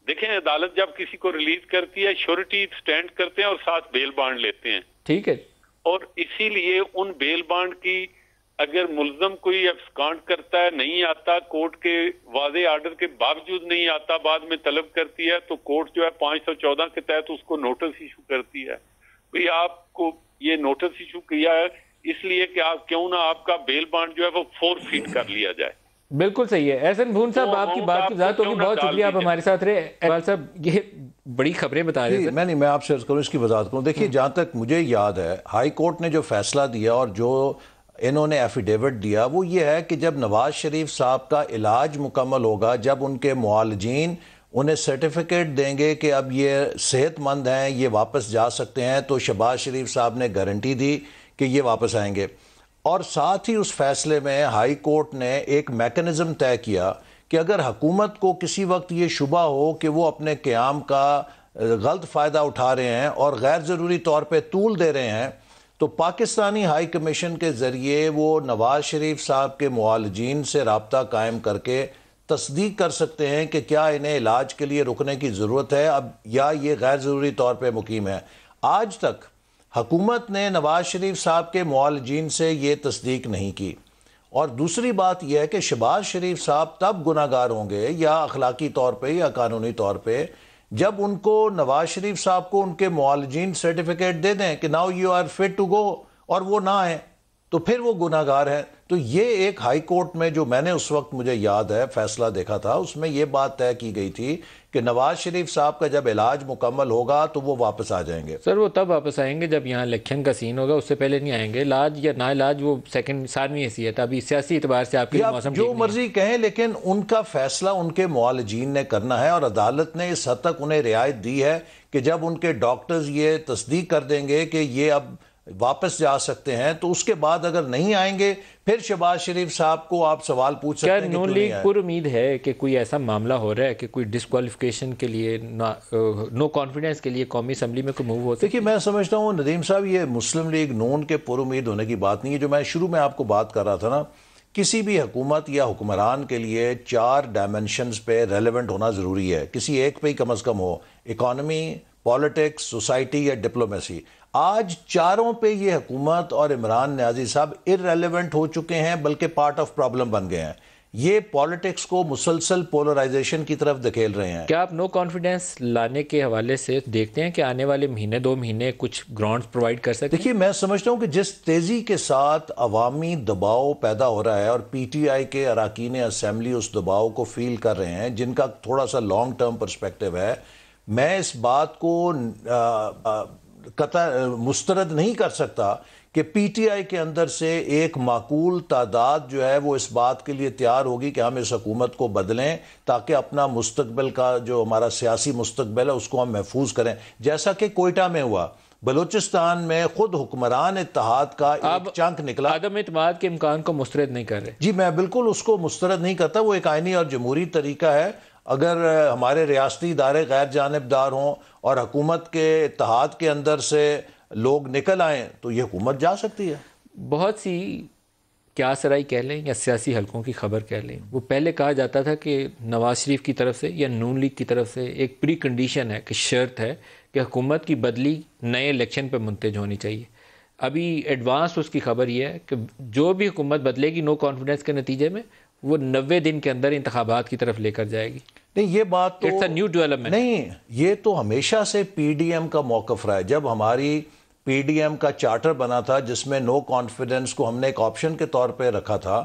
D: देखें, अदालत जब किसी को रिलीज करती है श्योरिटी स्टैंड करते हैं और साथ बेल बांड लेते हैं,
A: ठीक है,
D: और इसीलिए उन बेल बांड की अगर मुल्जम कोई एब्सकांड करता है, नहीं आता, कोर्ट के वादे आर्डर के बावजूद नहीं आता, बाद में तलब करती है, तो कोर्ट जो है 514 के तहत उसको नोटिस इशू करती है, भाई आपको ये नोटिस इशू किया है इसलिए कि आप क्यों ना आपका बेल बांड जो है वो फोरफीट कर लिया जाए।
A: बिल्कुल सही है। एहसन भून साहब,
D: तो
A: आपकी बात की वजाहत होगी, बहुत शुक्रिया आप हमारे साथ रहे। इकबाल साहब, ये बड़ी खबरें बता रहे थे।
C: मैं आपसे अर्ज करूँ, इसकी वजाहत करूँ। देखिए, जहाँ तक मुझे याद है, हाई कोर्ट ने जो फैसला दिया और जो इन्होंने एफिडेविट दिया वो ये है कि जब नवाज शरीफ साहब का इलाज मुकम्मल होगा, जब उनके मुआलजीन उन्हें सर्टिफिकेट देंगे कि अब ये सेहतमंद हैं, ये वापस जा सकते हैं, तो शहबाज शरीफ साहब ने गारंटी दी कि ये वापस आएंगे। और साथ ही उस फैसले में हाई कोर्ट ने एक मैकेनिज्म तय किया कि अगर हुकूमत को किसी वक्त ये शुबा हो कि वो अपने क़याम का गलत फ़ायदा उठा रहे हैं और गैर ज़रूरी तौर पे तूल दे रहे हैं, तो पाकिस्तानी हाई कमीशन के ज़रिए वो नवाज़ शरीफ साहब के मुआलजीन से रब्ता कायम करके तस्दीक कर सकते हैं कि क्या इन्हें इलाज के लिए रुकने की ज़रूरत है अब, या ये गैर ज़रूरी तौर पर मुकीम है। आज तक हुकूमत ने नवाज शरीफ साहब के मुआलजीन से ये तस्दीक नहीं की। और दूसरी बात यह है कि शहबाज शरीफ साहब तब गुनाहगार होंगे, या अखलाकी तौर पे या कानूनी तौर पे, जब उनको नवाज शरीफ साहब को उनके मुआलजीन सर्टिफिकेट दे दें कि now you are fit to go, और वो ना आए तो फिर वो गुनाहगार हैं। तो ये एक हाई कोर्ट में, जो मैंने उस वक्त मुझे याद है फैसला देखा था, उसमें ये बात तय की गई थी कि नवाज शरीफ साहब का जब इलाज मुकम्मल होगा तो वो वापस आ जाएंगे।
A: सर, वो तब वापस आएंगे जब यहाँ इलेक्शन का सीन होगा, उससे पहले नहीं आएंगे। इलाज या ना इलाज वो सेकंड सानवी हैसियत है, अभी सियासी एतबार से आपके मौसम
C: जो मर्जी कहें, लेकिन उनका फैसला उनके मुआलजीन ने करना है। और अदालत ने इस हद तक उन्हें रियायत दी है कि जब उनके डॉक्टर्स ये तस्दीक कर देंगे कि ये अब वापस जा सकते हैं, तो उसके बाद अगर नहीं आएंगे फिर शहबाज शरीफ साहब को आप सवाल पूछ सकते हैं।
A: क्या नून लीग पर उम्मीद है कि कोई ऐसा मामला हो रहा है कि कोई डिस्क्वालिफिकेशन के लिए, नो कॉन्फिडेंस के लिए कौमी असम्बली में कोई मूव हो सके?
C: देखिए, मैं समझता हूँ नदीम साहब, ये मुस्लिम लीग नून के पर उम्मीद होने की बात नहीं है। जो मैं शुरू में आपको बात कर रहा था ना, किसी भी हुकूमत या हुक्मरान के लिए 4 डायमेंशंस पे रेलेवेंट होना ज़रूरी है, किसी एक पे ही कम अज़ कम हो, इकॉनमी, पॉलिटिक्स, सोसाइटी या डिप्लोमेसी। आज चारों पे ये हुकूमत और इमरान न्याजी साहब इररेलेवेंट हो चुके हैं, बल्कि पार्ट ऑफ प्रॉब्लम बन गए हैं। ये पॉलिटिक्स को मुसलसल पोलराइजेशन की तरफ धकेल रहे हैं।
A: क्या आप नो कॉन्फिडेंस लाने के हवाले से देखते हैं कि आने वाले महीने 2 महीने कुछ ग्राउंड्स प्रोवाइड कर सकते हैं?
C: देखिए, मैं समझता हूँ कि जिस तेज़ी के साथ अवामी दबाव पैदा हो रहा है और PTI के अरकान असम्बली उस दबाव को फील कर रहे हैं, जिनका थोड़ा सा लॉन्ग टर्म पर्सपेक्टिव है, मैं इस बात को मुस्तरद नहीं कर सकता कि PTI के अंदर से एक माकूल तादाद जो है वो इस बात के लिए तैयार होगी कि हम इस हुकूमत को बदलें, ताकि अपना मुस्तकबिल का, जो हमारा सियासी मुस्तकबिल है, उसको हम महफूज करें। जैसा कि कोयटा में हुआ, बलूचिस्तान में खुद हुक्मरान इत्तेहाद का एक चंक निकला।
A: आदम इत्मीनान के इम्कान को मुस्तरद नहीं कर रहे?
C: जी, मैं बिल्कुल उसको मुस्तरद नहीं करता। वो एक आईनी और जमहूरी तरीका है। अगर हमारे रियासती इदारे गैर जानिबदार हों और हुकूमत के इत्तेहाद के अंदर से लोग निकल आएँ तो ये हुकूमत जा सकती है।
A: बहुत सी क्या सराई कह लें या सियासी हलकों की खबर कह लें, वो पहले कहा जाता था कि नवाज शरीफ की तरफ से या नून लीग की तरफ से एक प्री कंडीशन है, कि शर्त है कि हुकूमत की बदली नए इलेक्शन पर मुंतज होनी चाहिए। अभी एडवांस उसकी खबर यह है कि जो भी हुकूमत बदलेगी नो कॉन्फिडेंस के नतीजे में, वो 90 दिन के अंदर इंतखाबात की तरफ लेकर जाएगी।
C: नहीं, ये बात तो
A: इट्स अ न्यू डेवलपमेंट
C: नहीं, ये तो हमेशा से PDM का मौक़िफ़ रहा है। जब हमारी PDM का चार्टर बना था, जिसमें नो कॉन्फिडेंस को हमने एक ऑप्शन के तौर पे रखा था,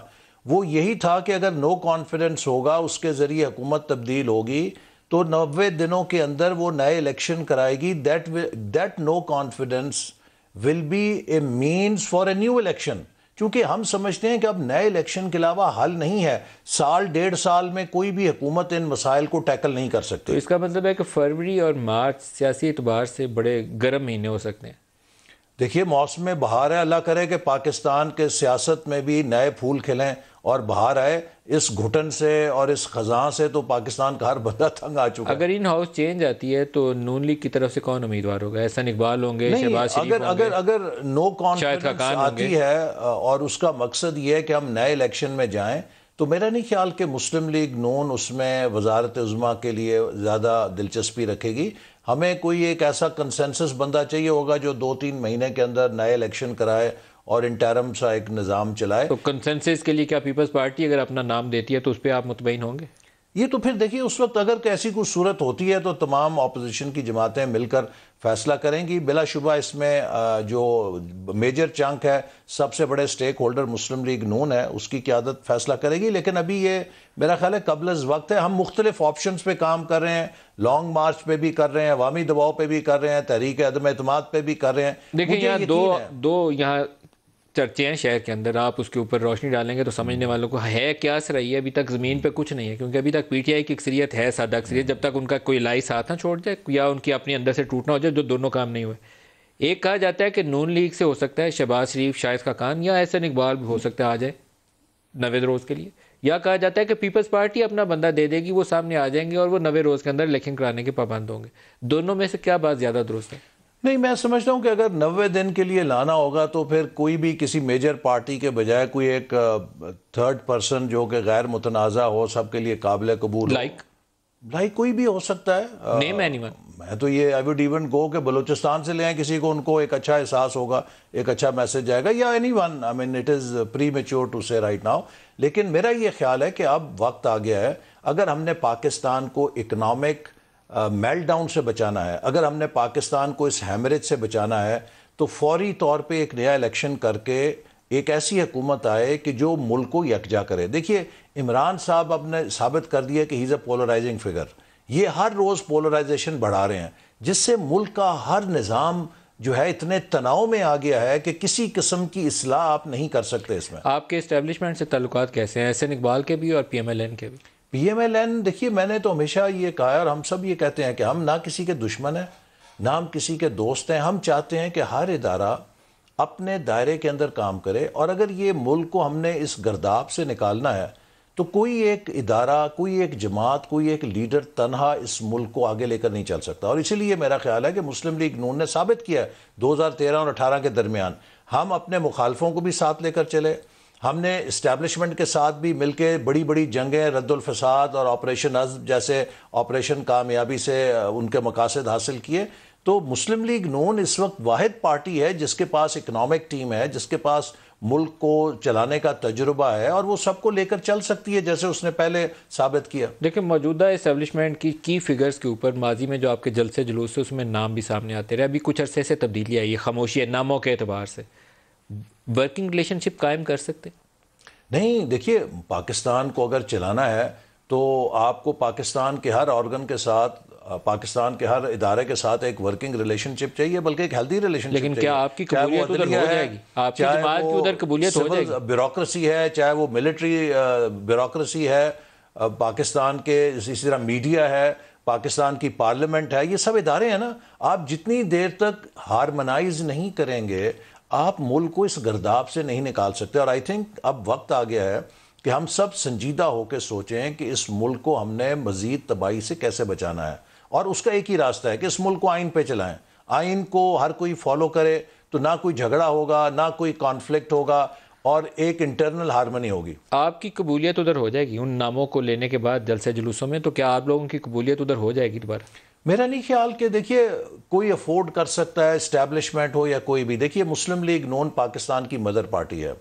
C: वो यही था कि अगर नो कॉन्फिडेंस होगा, उसके ज़रिए हुकूमत तब्दील होगी, तो 90 दिनों के अंदर वो नए इलेक्शन कराएगी। That no confidence will be a means for a new election. क्योंकि हम समझते हैं कि अब नए इलेक्शन के अलावा हल नहीं है। 1.5 साल में कोई भी हुकूमत इन मसाइल को टैकल नहीं कर सकती।
A: तो इसका मतलब है कि फरवरी और मार्च सियासी एतबार से बड़े गर्म महीने हो सकते हैं।
C: देखिए, मौसम बहार है, अल्लाह करे कि पाकिस्तान के सियासत में भी नए फूल खिलें और बाहर आए। इस घुटन से और इस खजां से तो पाकिस्तान का हर बंदा तंग आ चुका है।
A: अगर इन हाउस चेंज आती है तो नून लीग की तरफ से कौन उम्मीदवार होगा? एहसन इकबाल होंगे,
C: नहीं,
A: शहबाज शरीफ
C: अगर
A: होंगे?
C: अगर अगर नो
A: शाहिद
C: कॉन्फिडेंस
A: खाकान
C: आती
A: होंगे?
C: है और उसका मकसद ये है कि हम नए इलेक्शन में जाएं, तो मेरा नहीं ख्याल कि मुस्लिम लीग नून उसमें वजारत उज़्मा के लिए ज़्यादा दिलचस्पी रखेगी। हमें कोई एक ऐसा कंसेंसस बंदा चाहिए होगा जो 2-3 महीने के अंदर नए इलेक्शन कराए और इंटरम सा एक निज़ाम चलाए।
A: तो कंसेंसस के लिए क्या पीपल्स पार्टी अगर अपना नाम देती है तो उस पर आप मुतमईन होंगे?
C: ये तो फिर देखिए, उस वक्त अगर ऐसी कोई सूरत होती है तो तमाम अपोजिशन की जमातें मिलकर फैसला करेंगी। बिलाशुबा इसमें जो मेजर चंक है, सबसे बड़े स्टेक होल्डर मुस्लिम लीग नून है, उसकी क़यादत फैसला करेगी। लेकिन अभी ये मेरा ख्याल है कबल वक्त है। हम मुख्तलिफ ऑप्शंस पे काम कर रहे हैं, लॉन्ग मार्च पे भी कर रहे हैं, अवामी दबाव पे भी कर रहे हैं, तहरीक अदम एतमाद पे भी कर रहे हैं।
A: देखिए
C: मुझे
A: यहाँ
C: यकीन है,
A: दो यहाँ चर्चे हैं शहर के अंदर, आप उसके ऊपर रोशनी डालेंगे तो समझने वालों को है क्या सही है। अभी तक ज़मीन पे कुछ नहीं है, क्योंकि अभी तक पीटीआई की अक्सरियत है, सादा अक्सरियत। जब तक उनका कोई लाई साथ ना छोड़ जाए या उनकी अपने अंदर से टूटना हो जाए, जो दोनों काम नहीं हुए। एक कहा जाता है कि नून लीग से हो सकता है शहबाज शरीफ, शाहिद खाकान या एहसन इकबाल भी हो सकता है आ जाए नवे रोज़ के लिए, या कहा जाता है कि पीपल्स पार्टी अपना बंदा दे देगी, वो सामने आ जाएंगे और वो नवे रोज़ के अंदर इलेक्शन कराने के पाबंद होंगे। दोनों में से क्या बात ज़्यादा दुरुस्त है?
C: नहीं, मैं समझता हूं कि अगर 90 दिन के लिए लाना होगा तो फिर कोई भी किसी मेजर पार्टी के बजाय कोई एक थर्ड पर्सन जो कि गैर मुतनाज़ा हो, सबके लिए काबिल कबूल, लाइक कोई भी हो सकता है।
A: Name anyone.
C: मैं तो ये आई वुड इवन गो कि बलूचिस्तान से ले आए किसी को, उनको एक अच्छा एहसास होगा, एक अच्छा मैसेज जाएगा, या anyone. I mean it is premature to say right now. लेकिन मेरा ये ख्याल है कि अब वक्त आ गया है, अगर हमने पाकिस्तान को इकनॉमिक मेल्टडाउन से बचाना है, अगर हमने पाकिस्तान को इस हैमरेज से बचाना है, तो फौरी तौर पे एक नया इलेक्शन करके एक ऐसी हुकूमत आए कि जो मुल्क को यकजा करे। देखिए, इमरान साहब अब ने साबित कर दिया कि he is a polarising figure. ये हर रोज़ पोलराइजेशन बढ़ा रहे हैं, जिससे मुल्क का हर निज़ाम जो है इतने तनाव में आ गया है कि किसी किस्म की इस्लाह आप नहीं कर सकते इसमें।
A: आपके इस्टेब्लिशमेंट से ताल्लुकात कैसे हैं, एहसन इकबाल के भी और PMLN के भी?
C: PMLN, देखिए मैंने तो हमेशा ये कहा है और हम सब ये कहते हैं कि हम ना किसी के दुश्मन हैं, ना हम किसी के दोस्त हैं। हम चाहते हैं कि हर इदारा अपने दायरे के अंदर काम करे, और अगर ये मुल्क को हमने इस गर्दाब से निकालना है तो कोई एक इदारा, कोई एक जमात, कोई एक लीडर तनहा इस मुल्क को आगे लेकर नहीं चल सकता। और इसीलिए मेरा ख्याल है कि मुस्लिम लीग नून ने साबित किया है 2013 और 18 के दरमियान हम अपने मुखालफों को भी साथ लेकर चले। हमने इस्टेब्लिशमेंट के साथ भी मिलके बड़ी बड़ी जंगें, रद्दुल फसाद और ऑपरेशन अज़्म जैसे ऑपरेशन कामयाबी से उनके मकासद हासिल किए। तो मुस्लिम लीग नून इस वक्त वाहिद पार्टी है जिसके पास इकनॉमिक टीम है, जिसके पास मुल्क को चलाने का तजुर्बा है, और वो सबको लेकर चल सकती है जैसे उसने पहले साबित किया।
A: देखिए, मौजूदा इस्टेब्लिशमेंट की फिगर्स के ऊपर माजी में जो आपके जलसे जुलूस से उसमें नाम भी सामने आते रहे। अभी कुछ अरसे से तब्दीली आई है, खामोशी है नामों के एतबार से। वर्किंग रिलेशनशिप कायम कर सकते?
C: नहीं, देखिए, पाकिस्तान को अगर चलाना है तो आपको पाकिस्तान के हर ऑर्गन के साथ, पाकिस्तान के हर इदारे के साथ एक वर्किंग रिलेशनशिप चाहिए, बल्कि एक हेल्दी रिलेशनशिप।
A: लेकिन क्या आपकी कबूलियत उधर हो जाएगी? आपकी जमात की उधर कबूलियत हो जाएगी?
C: ब्यूरोक्रेसी है, चाहे वो मिलिट्री ब्यूरोक्रेसी है, पाकिस्तान के इसी तरह मीडिया है, पाकिस्तान की पार्लियामेंट है, ये सब इदारे हैं ना। आप जितनी देर तक हारमोनाइज नहीं करेंगे, आप मुल्क को इस गर्दाब से नहीं निकाल सकते। और आई थिंक अब वक्त आ गया है कि हम सब संजीदा होकर सोचें कि इस मुल्क को हमने मजीद तबाही से कैसे बचाना है, और उसका एक ही रास्ता है कि इस मुल्क को आइन पे चलाएं। आइन को हर कोई फॉलो करे तो ना कोई झगड़ा होगा, ना कोई कॉन्फ्लिक्ट होगा, और एक इंटरनल हारमनी होगी।
A: आपकी कबूलियत उधर हो जाएगी उन नामों को लेने के बाद जलसे जुलूसों में? तो क्या आप लोगों की कबूलियत उधर हो जाएगी दोबारा?
C: मेरा नहीं ख्याल कि देखिए कोई अफोर्ड कर सकता है, इस्टेब्लिशमेंट हो या कोई भी। देखिए, मुस्लिम लीग नून पाकिस्तान की मदर पार्टी है।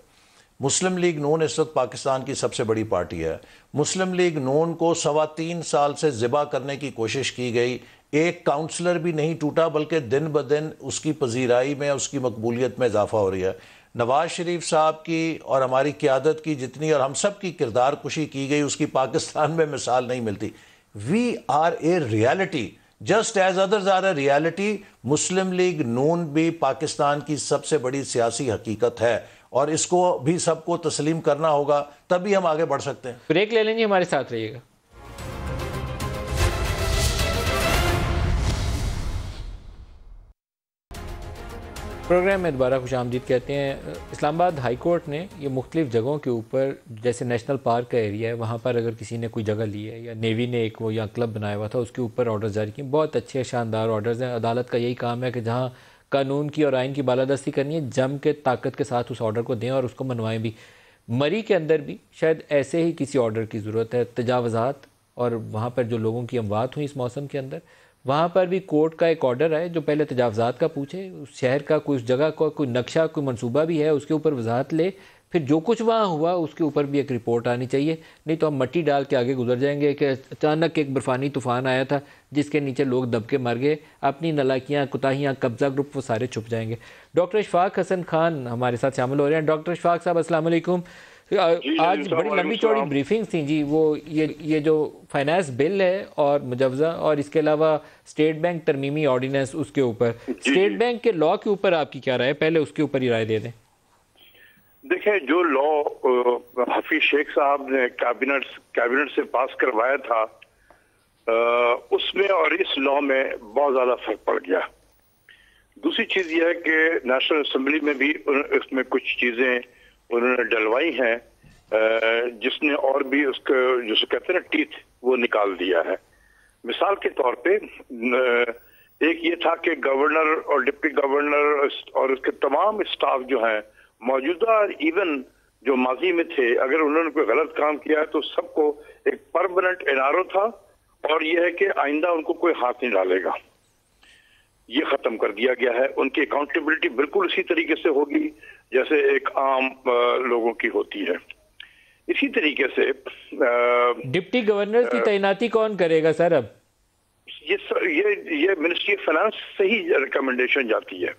C: मुस्लिम लीग नून इस वक्त पाकिस्तान की सबसे बड़ी पार्टी है। मुस्लिम लीग नून को 3.25 साल से ज़िबा करने की कोशिश की गई, एक काउंसलर भी नहीं टूटा, बल्कि दिन ब दिन उसकी पजीराई में, उसकी मकबूलियत में इजाफा हो रही है। नवाज शरीफ साहब की और हमारी क़यादत की जितनी और हम सब की किरदार कुशी की गई, उसकी पाकिस्तान में मिसाल नहीं मिलती। We are a reality just as others are a reality. Muslim league Noon भी पाकिस्तान की सबसे बड़ी सियासी हकीकत है, और इसको भी सबको तस्लीम करना होगा, तभी हम आगे बढ़ सकते हैं।
A: ब्रेक ले लेंगे, हमारे साथ रहिएगा। प्रोग्राम में दोबारा खुशामदीद कहते हैं। इस्लामाबाद हाई कोर्ट ने ये मुख्तलिफ़ जगहों के ऊपर, जैसे नेशनल पार्क का एरिया है, वहाँ पर अगर किसी ने कोई जगह ली है या नेवी ने एक वो यहाँ क्लब बनाया हुआ था, उसके ऊपर ऑर्डर जारी किए। बहुत अच्छे शानदार ऑर्डर्स हैं। अदालत का यही काम है कि जहाँ कानून की और आइन की बालादस्ती करनी है, जम के ताकत के साथ उस ऑर्डर को दें और उसको मनवाएं भी। मरी के अंदर भी शायद ऐसे ही किसी ऑर्डर की ज़रूरत है। तजावज़ात और वहाँ पर जो लोगों की अमवात हुई इस मौसम के अंदर, वहाँ पर भी कोर्ट का एक ऑर्डर है जो पहले तजावज़ात का पूछे, उस शहर का कोई, उस जगह का कोई नक्शा, कोई मंसूबा भी है, उसके ऊपर वजाहत ले, फिर जो कुछ वहाँ हुआ उसके ऊपर भी एक रिपोर्ट आनी चाहिए। नहीं तो हम मट्टी डाल के आगे गुजर जाएंगे कि अचानक एक बर्फ़ानी तूफ़ान आया था जिसके नीचे लोग दब के मर गए, अपनी नलाकियाँ, कोताहियाँ, कब्ज़ा ग्रुप वो सारे छुप जाएंगे। डॉक्टर इशफाक हसन खान हमारे साथ शामिल हो रहे हैं। डॉक्टर इशफाक साहब अस्सलाम वालेकुम। आज बड़ी लंबी चौड़ी ब्रीफिंग थी जी। वो ये जो फाइनेंस बिल है और मुजवजा, और इसके अलावा स्टेट बैंक तरमीमी ऑर्डिनेंस, उसके ऊपर स्टेट बैंक के लॉ के ऊपर आपकी क्या राय है? पहले उसके ऊपर ही राय दे दें।
E: देखिए, जो लॉ हफीज शेख साहब ने कैबिनेट से पास करवाया था, उसमें और इस लॉ में बहुत ज्यादा फर्क पड़ गया। दूसरी चीज यह है कि नेशनल असेंबली में भी इसमें कुछ चीजें उन्होंने डलवाई हैं, जिसने और भी उसको जिसे कहते हैं ना टीथ, वो निकाल दिया है। मिसाल के तौर पे एक ये था कि गवर्नर और डिप्टी गवर्नर और उसके तमाम स्टाफ जो हैं मौजूदा और इवन जो माजी में थे, अगर उन्होंने कोई गलत काम किया तो सबको एक परमानेंट एनआरओ था, और यह है कि आइंदा उनको कोई हाथ नहीं डालेगा। ये खत्म कर दिया गया है। उनकी अकाउंटेबिलिटी बिल्कुल इसी तरीके से होगी जैसे एक आम लोगों की होती है। इसी तरीके से
A: डिप्टी गवर्नर की तैनाती कौन करेगा सर? अब
E: ये मिनिस्ट्री ऑफ फाइनेंस से ही रिकमेंडेशन जाती है।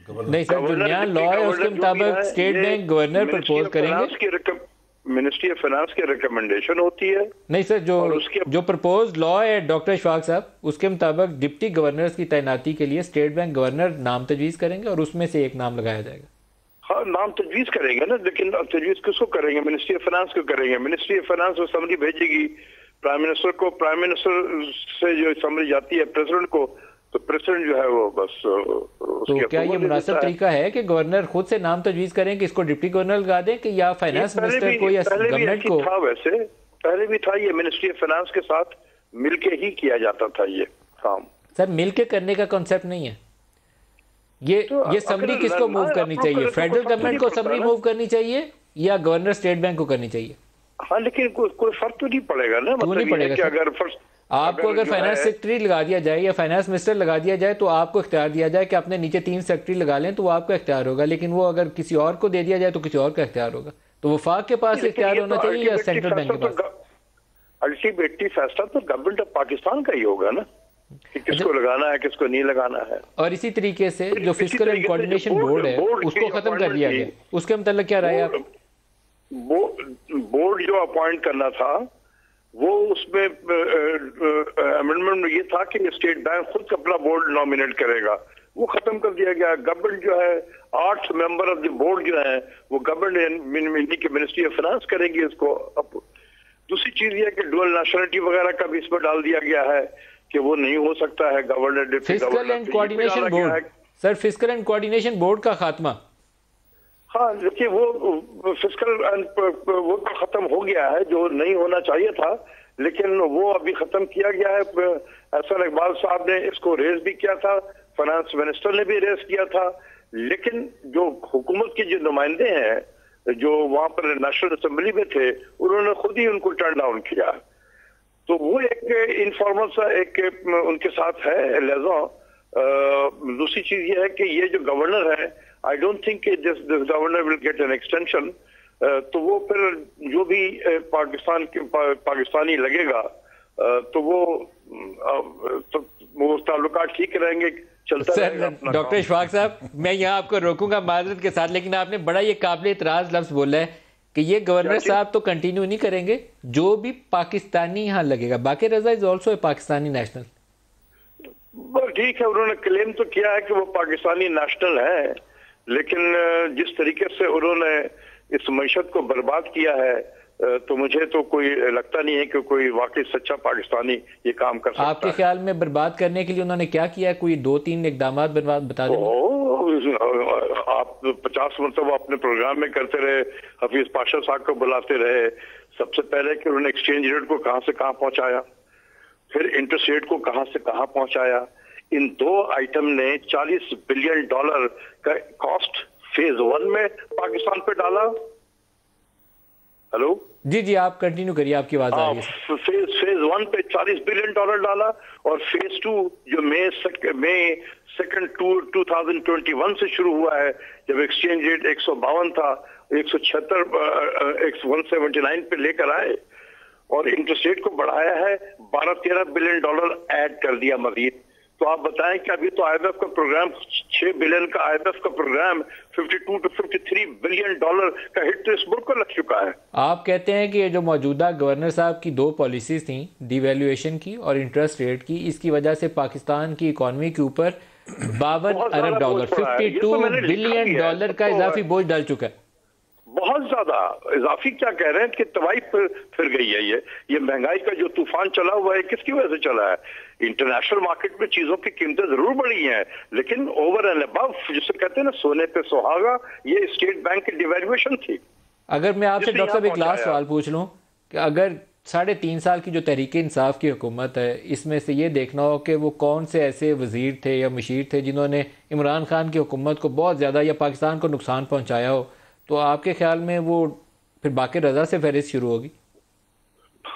A: नहीं सर, जो नया लॉ है उसके मुताबिक स्टेट बैंक गवर्नर प्रपोज करेंगे,
E: मिनिस्ट्री ऑफ फाइनेंस की रिकमेंडेशन होती है।
A: नहीं सर, जो प्रपोज लॉ है डॉक्टर इशफाक साहब, उसके मुताबिक डिप्टी गवर्नर्स की तैनाती के लिए स्टेट बैंक गवर्नर नाम तजवीज़ करेंगे और उसमें से एक नाम लगाया जाएगा।
E: हाँ, नाम तजवीज़ करेंगे ना, लेकिन तजवीज़ किसको करेंगे? मिनिस्ट्री ऑफ फाइनेंस को करेंगे। मिनिस्ट्री ऑफ फाइनेंस समरी भेजेगी प्राइम मिनिस्टर को, प्राइम मिनिस्टर से जो समरी जाती है प्रेसिडेंट को, तो प्रेसिडेंट जो है वो बस
A: तो क्या ये मुनासिब तरीका है कि गवर्नर खुद से नाम तजवीज़ करें कि इसको डिप्टी गवर्नर लगा दें, कि या फाइनेंस मिनिस्टर को या गवर्नमेंट को?
E: वैसे पहले भी था, ये मिनिस्ट्री ऑफ फाइनेंस के साथ मिलके ही किया जाता था ये काम।
A: सर, मिलके करने का कॉन्सेप्ट नहीं है ये समरी किसको मूव करनी चाहिए? फेडरल गवर्नमेंट को समरी मूव करनी चाहिए या गवर्नर स्टेट बैंक को करनी चाहिए?
E: हाँ, लेकिन कोई फर्क तो नहीं पड़ेगा ना।
A: मतलब नहीं पड़ेगा कि अगर आपको अगर फाइनेंस सेक्रेटरी लगा दिया जाए या फाइनेंस मिनिस्टर लगा दिया जाए तो आपको इख्तियार दिया जाए कि अपने नीचे 3 सेक्रेटरी लगा लें, तो वो आपका इख्तियार होगा। लेकिन वो अगर किसी और को दे दिया जाए तो किसी और का इख्तियार होगा। तो वफाक के पास इख्तियार होना चाहिए या सेंट्रल बैंक के पास?
E: अल्टीमेटली फैसला तो गवर्नमेंट ऑफ पाकिस्तान का ही होगा ना, कि किसको लगाना है, किसको नहीं लगाना है।
A: और इसी तरीके से जो फिस्कल एंड कोऑर्डिनेशन बोर्ड है उसको खत्म कर दिया गया, उसके मतलब क्या राय है?
E: बोर्ड जो अपॉइंट करना था वो उसमें अमेंडमेंट में ये था कि स्टेट बैंक खुद अपना बोर्ड नॉमिनेट करेगा, वो खत्म कर दिया गया। गवर्नमेंट जो है 8 मेंबर ऑफ द बोर्ड जो है वो गवर्नमेंट की मिनिस्ट्री ऑफ फाइनेंस करेगी इसको। दूसरी चीज ये कि डुअल नेशनलिटी वगैरह का भी इसमें डाल दिया गया है कि वो नहीं हो सकता है governor deputy governor.
A: Fiscal and coordination board, sir fiscal and coordination board का खात्मा।
E: हाँ, देखिए वो फिस्कल वो तो खत्म हो गया है, जो नहीं होना चाहिए था, लेकिन वो अभी खत्म किया गया है। एहसन इकबाल साहब ने इसको रेज भी किया था, फाइनेंस मिनिस्टर ने भी रेज किया था, लेकिन जो हुकूमत के जो नुमाइंदे हैं जो वहां पर नेशनल असेंबली में थे, उन्होंने खुद ही उनको टर्न डाउन किया। तो वो एक इनफॉर्मल सा एक उनके साथ है लेज़ा। दूसरी चीज ये है कि ये जो गवर्नर है, I don't think this governor will get an extension. तो वो फिर जो भी पाकिस्तानी लगेगा तो वो ताल्लुकात ठीक रहेंगे, चलता रहेगा।
A: डॉक्टर इशफाक साहब, मैं यहाँ आपको रोकूंगा माजरत के साथ, लेकिन आपने बड़ा ये काबिल इतराज लफ्ज बोला है कि ये गवर्नर साहब तो कंटिन्यू नहीं करेंगे, जो भी पाकिस्तानी यहाँ लगेगा। बाकी Raza is also a Pakistani national.
E: ठीक है, उन्होंने क्लेम तो किया है कि वो पाकिस्तानी नेशनल है, लेकिन जिस तरीके से उन्होंने इस मईशत को बर्बाद किया है, तो मुझे तो कोई लगता नहीं है कि कोई वाकई सच्चा पाकिस्तानी ये काम कर सकता है।
A: आपके ख्याल में बर्बाद करने के लिए उन्होंने क्या किया है? कोई 2-3 इकदाम बता दें।
E: आप 50 मरतबा अपने प्रोग्राम में करते रहे, हफीज पाशा साहब को बुलाते रहे। सबसे पहले कि उन्होंने एक्सचेंज रेट को कहां से कहां पहुंचाया, फिर इंटरेस्ट रेट को कहां से कहां पहुंचाया। इन दो आइटम ने $40 बिलियन का कॉस्ट फेज 1 में पाकिस्तान पे डाला। हेलो
A: जी जी, आप कंटिन्यू करिए, आपकी आवाज आ रही है।
E: फेज 1 पे $40 बिलियन डाला और फेज 2 जो मई 2 2021 से शुरू हुआ है, जब एक्सचेंज रेट 152 था, 179 पे लेकर आए और इंटरेस्ट रेट को बढ़ाया है, $12-13 बिलियन ऐड कर दिया मजीद। तो आप बताएं कि अभी तो IMF का प्रोग्राम 6 बिलियन का IMF का प्रोग्राम 52 to 53 बिलियन डॉलर का हिट तो इस मुल्क को लग चुका है।
A: आप कहते हैं कि ये जो मौजूदा गवर्नर साहब की दो पॉलिसीज थी, डिवैल्यूएशन की और इंटरेस्ट रेट की, इसकी वजह से पाकिस्तान की इकोनॉमी के ऊपर $52 अरब, $52 बिलियन का इजाफी बोझ डाल चुका है।
E: बहुत ज्यादा इजाफी क्या कह रहे हैं कि तबाही फिर गई है। ये महंगाई का जो तूफान चला हुआ है, किसकी वजह से चला है? इंटरनेशनल मार्केट में चीजों की कीमतें जरूर बढ़ी हैं, लेकिन ओवर एंड अबव, जिसे कहते हैं ना सोने पे सुहागा, ये स्टेट बैंक की डिवैल्यूएशन थी।
A: अगर मैं आपसे डॉक्टर साहब एक लास्ट सवाल पूछ लूं कि अगर 3.5 साल की जो तहरीक इंसाफ की हुकूमत है, इसमें से ये देखना हो कि वो कौन से ऐसे वजीर थे या मशीर थे जिन्होंने इमरान खान की हुकूमत को बहुत ज़्यादा या पाकिस्तान को नुकसान पहुँचाया हो, तो आपके ख्याल में वो फिर बाकर रजा से फहरिस्त शुरू होगी?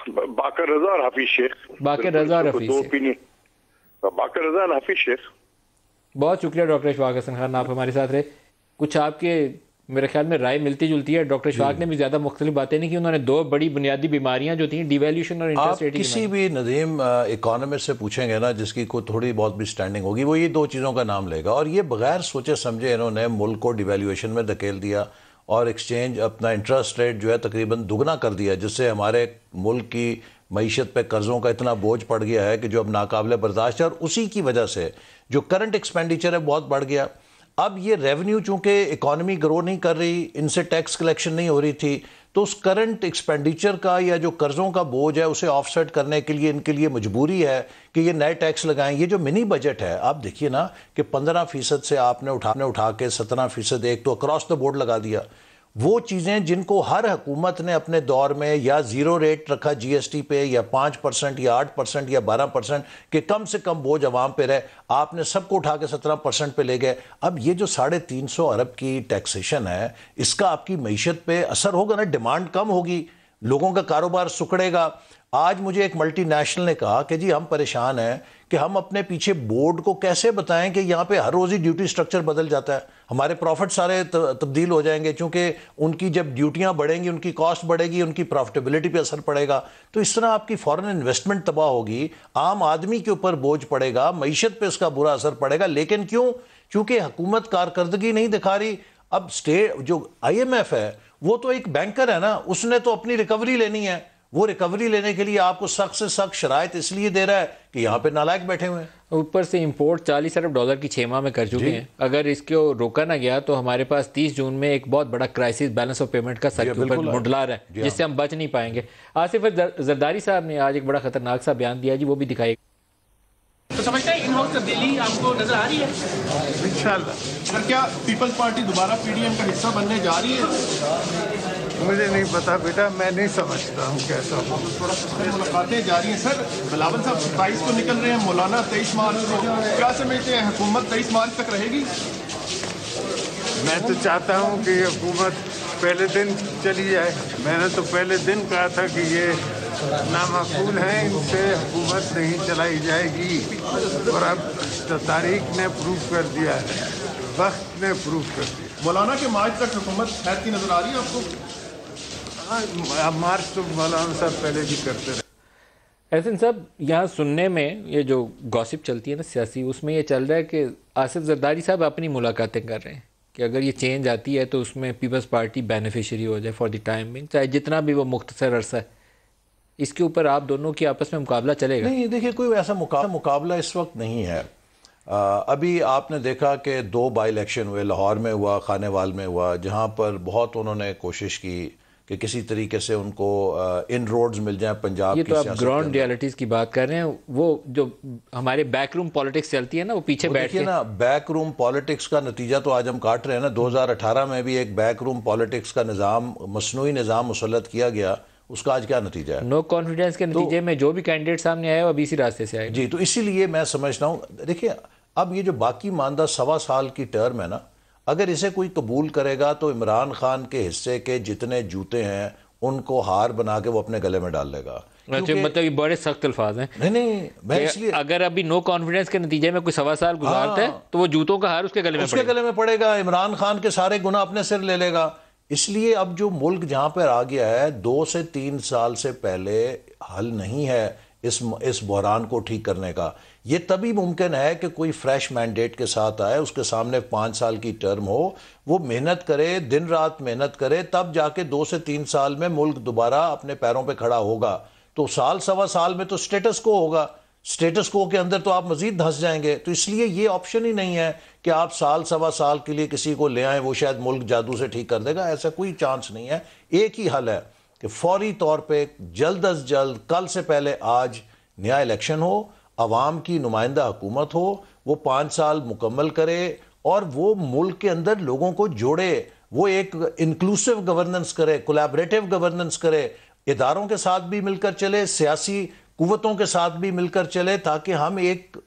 E: बाकर रजा और हाफिज शेख।
A: बाकर रजा और हाफिज शेख।
E: बाकर रजा और हाफिज शेख।
A: बहुत शुक्रिया डॉक्टर इशफाक हसन खान, आप हमारे साथ रहे। कुछ आपके मेरे ख्याल में राय मिलती जुलती है। डॉक्टर इशफाक ने भी ज़्यादा मुख्तलिफ बातें नहीं की, उन्होंने दो बड़ी बुनियादी बीमारियां जो थी, डिवैल्यूशन और इंटरेस्ट रेट।
C: किसी भी नदीम इकोनॉमिस्ट से पूछेंगे ना जिसकी कोई थोड़ी बहुत भी स्टैंडिंग होगी, वो ये दो चीज़ों का नाम लेगा। और ये बगैर सोचे समझे इन्होंने मुल्क को डिवैल्यूएशन में धकेल दिया और एक्सचेंज अपना इंटरेस्ट रेट जो है तकरीबन दुगना कर दिया, जिससे हमारे मुल्क की मईशत पे कर्ज़ों का इतना बोझ पड़ गया है कि जो अब नाकाबिले बर्दाश्त है। और उसी की वजह से जो करंट एक्सपेंडिचर है बहुत बढ़ गया। अब ये रेवेन्यू चूंकि इकॉनमी ग्रो नहीं कर रही, इनसे टैक्स कलेक्शन नहीं हो रही थी, तो उस करंट एक्सपेंडिचर का या जो कर्ज़ों का बोझ है उसे ऑफसेट करने के लिए इनके लिए मजबूरी है कि ये नए टैक्स लगाएं। ये जो मिनी बजट है, आप देखिए ना कि 15% से आपने उठा के 17% एक तो अक्रॉस द बोर्ड लगा दिया। वो चीज़ें जिनको हर हुकूमत ने अपने दौर में या ज़ीरो रेट रखा GST पे, या 5% या 8% या 12% के कम से कम बोझ अवाम पे रहे, आपने सबको उठा के 17% पे ले गए। अब ये जो 350 अरब की टैक्सेशन है, इसका आपकी मईशत पे असर होगा ना, डिमांड कम होगी, लोगों का कारोबार सुकड़ेगा। आज मुझे एक मल्टीनेशनल ने कहा कि जी हम परेशान हैं कि हम अपने पीछे बोर्ड को कैसे बताएं कि यहाँ पे हर रोज़ ही ड्यूटी स्ट्रक्चर बदल जाता है, हमारे प्रॉफिट सारे तब्दील हो जाएंगे, क्योंकि उनकी जब ड्यूटियाँ बढ़ेंगी उनकी कॉस्ट बढ़ेगी, उनकी प्रॉफिटेबिलिटी पे असर पड़ेगा। तो इस तरह आपकी फॉरेन इन्वेस्टमेंट तबाह होगी, आम आदमी के ऊपर बोझ पड़ेगा, मईशत पे इसका बुरा असर पड़ेगा। लेकिन क्यों? क्योंकि हुकूमत कारकर्दगी नहीं दिखा रही। अब स्टेट जो IMF है वो तो एक बैंकर है ना, उसने तो अपनी रिकवरी लेनी है। वो रिकवरी लेने के लिए आपको सख्त से सख्त शराइत इसलिए दे रहा है कि यहाँ पे नालायक बैठे हुए हैं।
A: ऊपर से इंपोर्ट $40 अरब की 6 माह में कर चुके हैं। अगर इसको रोका ना गया तो हमारे पास 30 जून में एक बहुत बड़ा क्राइसिस बैलेंस ऑफ पेमेंट का सर के ऊपर मुंडला रहा है, जिससे हम बच नहीं पाएंगे। आसिफ जरदारी साहब ने आज एक बड़ा खतरनाक सा बयान दिया जी, वो भी दिखाइए।
F: तो समझते हैं इन हाउस तब्दीली आपको नजर आ रही है इंशाल्लाह। और क्या पीपल्स पार्टी दोबारा PDM का हिस्सा बनने जा रही है?
G: मुझे नहीं पता बेटा, मैं नहीं समझता हूँ कैसा हो।
F: मुलाकातें जारी हैं सर। बिलावल साहब 27 को निकल रहे हैं, मौलाना 23 मार्च को। क्या समझते हैं हुकूमत 23 मार्च तक रहेगी?
G: मैं तो चाहता हूँ कि हुकूमत पहले दिन चली जाए। मैंने तो पहले दिन कहा था कि ये नामाकूल है, इनसे हुकूमत नहीं चलाई जाएगी। और अब तो तारीख ने प्रूव कर दिया है, वक्त ने प्रूव कर दिया।
F: मौलाना के मार्च तक हुकूमत खैर की नजर आ रही है आपको?
G: हाँ, मार्च तो मौलाना साहब पहले भी करते रहे।
A: एहसन साहब, यहाँ सुनने में ये जो गॉसिप चलती है ना सियासी, उसमें ये चल रहा है कि आसिफ जरदारी साहब अपनी मुलाकातें कर रहे हैं कि अगर ये चेंज आती है तो उसमें पीपल्स पार्टी बेनिफिशियरी हो जाए फॉर द टाइम बिंग, चाहे जितना भी वो मुख्तसर अरसा है। इसके ऊपर आप दोनों की आपस में मुकाबला चलेगा?
C: नहीं, देखिए कोई ऐसा मुकाबला इस वक्त नहीं है। अभी आपने देखा कि 2 बाई इलेक्शन हुए, लाहौर में हुआ, खानेवाल में हुआ, जहाँ पर बहुत उन्होंने कोशिश की कि किसी तरीके से उनको इन रोड्स मिल जाए पंजाब
A: ये
C: की
A: तो आप
C: सियासत के
A: ग्राउंड
C: अंदर।
A: रियलिटीज़ की बात कर रहे हैं, वो जो हमारे बैकरूम पॉलिटिक्स चलती है ना, वो पीछे बैठ
C: देखिए
A: के
C: ना, बैक रूम पॉलिटिक्स का नतीजा तो आज हम काट रहे हैं ना। 2018 में भी एक बैक रूम पॉलिटिक्स का निज़ाम, मसनूई निज़ाम मुसल्लत किया गया, उसका आज क्या नतीजा है?
A: नो कॉन्फिडेंस के नतीजे में जो भी कैंडिडेट सामने आया वो अभी इसी रास्ते से आएगा।
C: जी, तो इसीलिए मैं समझता हूँ, देखिए अब ये जो बाकी मानदा 1.25 साल की टर्म है ना, अगर इसे कोई कबूल करेगा तो इमरान खान के हिस्से के जितने जूते हैं उनको हार बना के वो अपने गले में डाल लेगा।
A: अच्छा, मतलब ये बड़े सख्त अल्फाज हैं।
C: नहीं, मैं इसलिए
A: अगर अभी नो कॉन्फिडेंस के नतीजे में कोई 1.25 साल गुजारता है तो वो जूतों का हार उसके गले में
C: उसके गले में पड़ेगा, इमरान खान के सारे गुनाह अपने सिर ले लेगा। इसलिए अब जो मुल्क जहां पर आ गया है, 2 से 3 साल से पहले हल नहीं है इस बहरान को ठीक करने का। ये तभी मुमकिन है कि कोई फ्रेश मैंडेट के साथ आए, उसके सामने 5 साल की टर्म हो, वो मेहनत करे, दिन रात मेहनत करे, तब जाके 2 से 3 साल में मुल्क दोबारा अपने पैरों पे खड़ा होगा। तो साल 1.25 साल में तो स्टेटस को होगा, स्टेटस को के अंदर तो आप मजीद धंस जाएंगे। तो इसलिए ये ऑप्शन ही नहीं है कि आप साल 1.25 साल के लिए किसी को ले आए, वो शायद मुल्क जादू से ठीक कर देगा, ऐसा कोई चांस नहीं है। एक ही हल है कि फौरी तौर पे जल्द अज जल्द, कल से पहले आज नया इलेक्शन हो, अवाम की नुमाइंदा हुकूमत हो, वो 5 साल मुकम्मल करे और वो मुल्क के अंदर लोगों को जोड़े, वो एक इंक्लूसिव गवर्नेंस करे, कोलैबोरेटिव गवर्नेंस करे, इदारों के साथ भी मिलकर चले, सियासी कुव्वतों के साथ भी मिलकर चले, ताकि हम एक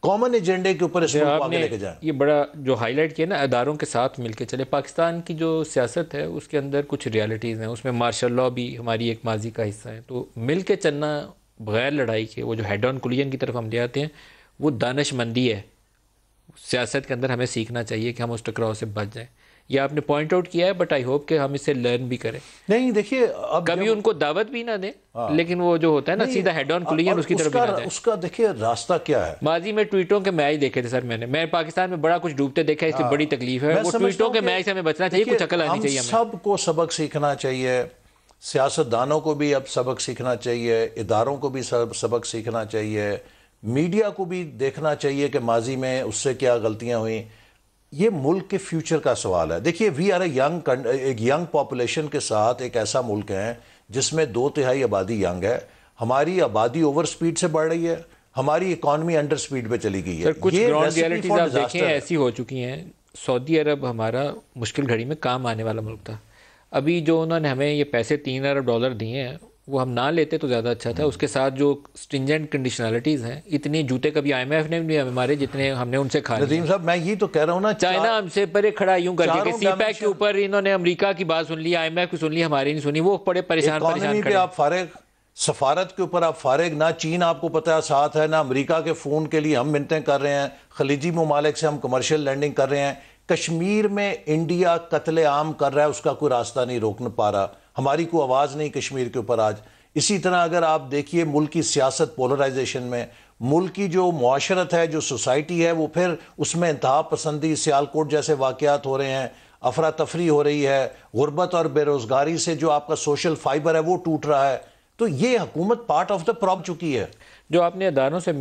C: कॉमन एजेंडे के ऊपर इस मुल्क को आगे लेके जाएं।
A: ये बड़ा जो हाईलाइट किया ना, अदारों के साथ मिलकर चले। पाकिस्तान की जो सियासत है उसके अंदर कुछ रियलिटीज़ हैं, उसमें मार्शल लॉ भी हमारी एक माजी का हिस्सा है। तो मिल के चलना बगैर लड़ाई के, वो जो हेड ऑन कोलिजन की तरफ हम ले आते हैं, वो दानिशमंदी है। सियासत के अंदर हमें सीखना चाहिए कि हम उस टकराव से बच जाएं। ये आपने पॉइंट आउट किया है, बट आई होप कि हम इससे लर्न भी करें।
C: नहीं, देखिए अब
A: कभी उनको दावत भी ना दें, लेकिन वो जो होता है ना सीधा हेड ऑन कोलिजन, उसकी तरफ भी ना जाए।
C: उसका देखिए रास्ता क्या है।
A: माजी में ट्वीटों के मैच देखे थे सर, मैं पाकिस्तान में बड़ा कुछ डूबते देखा है, इसकी बड़ी तकलीफ है। वो ट्वीटों के मैच से हमें बचना चाहिए, कुछ अकल आनी चाहिए हमें।
C: सबको सबक सीखना चाहिए, सियासतदानों को भी अब सबक सीखना चाहिए, इदारों को भी सबक सीखना चाहिए, मीडिया को भी देखना चाहिए कि माजी में उससे क्या गलतियां हुई। ये मुल्क के फ्यूचर का सवाल है। देखिए, वी आर एक यंग पॉपुलेशन के साथ एक ऐसा मुल्क है जिसमें 2/3 आबादी यंग है। हमारी आबादी ओवर स्पीड से बढ़ रही है, हमारी इकॉनमी अंडर स्पीड पे चली गई है।
A: सर, कुछ ग्राउंड रियलिटीज आप देखें ऐसी हो चुकी हैं। सऊदी अरब हमारा मुश्किल घड़ी में काम आने वाला मुल्क था। अभी जो उन्होंने हमें ये पैसे $3 अरब दिए हैं, वो हम ना लेते तो ज़्यादा अच्छा था। उसके साथ जो स्ट्रिंजेंट कंडीशनलिटीज़ हैं, इतने जूते कभी IMF ने भी हमारे जितने हमने उनसे खा लिए।
C: नदीम साहब, मैं ये तो कह रहा हूँ ना,
A: चाइना हमसे परे खड़ा यूं करके कि CPEC के ऊपर इन्होंने अमेरिका की बात सुन ली, IMF की सुन ली, हमारी नहीं सुनी। वो बड़े परेशान
C: पे आप फारिग, सफारत के ऊपर आप फारिग, ना चीन आपको पता है साथ है, ना अमेरिका के फ़ोन के लिए हम मिन्नतें कर रहे हैं, खलीजी ममालिक से हम कमर्शियल लैंडिंग कर रहे हैं। कश्मीर में इंडिया कत्ले आम कर रहा है, उसका कोई रास्ता नहीं रोक पा रहा, हमारी कोई आवाज़ नहीं कश्मीर के ऊपर आज। इसी तरह अगर आप देखिए मुल्क की सियासत पोलराइजेशन में, मुल्क की जो मुआशरत है, जो सोसाइटी है, वो फिर उसमें इंतहा पसंदी, सियालकोट जैसे वाक़यात हो रहे हैं, अफरा तफरी हो रही है, गुर्बत और बेरोज़गारी से जो आपका सोशल फाइबर है वो टूट रहा है। तो ये हुकूमत पार्ट ऑफ द प्रॉब्लम चुकी है।
A: जो आपने अदारों से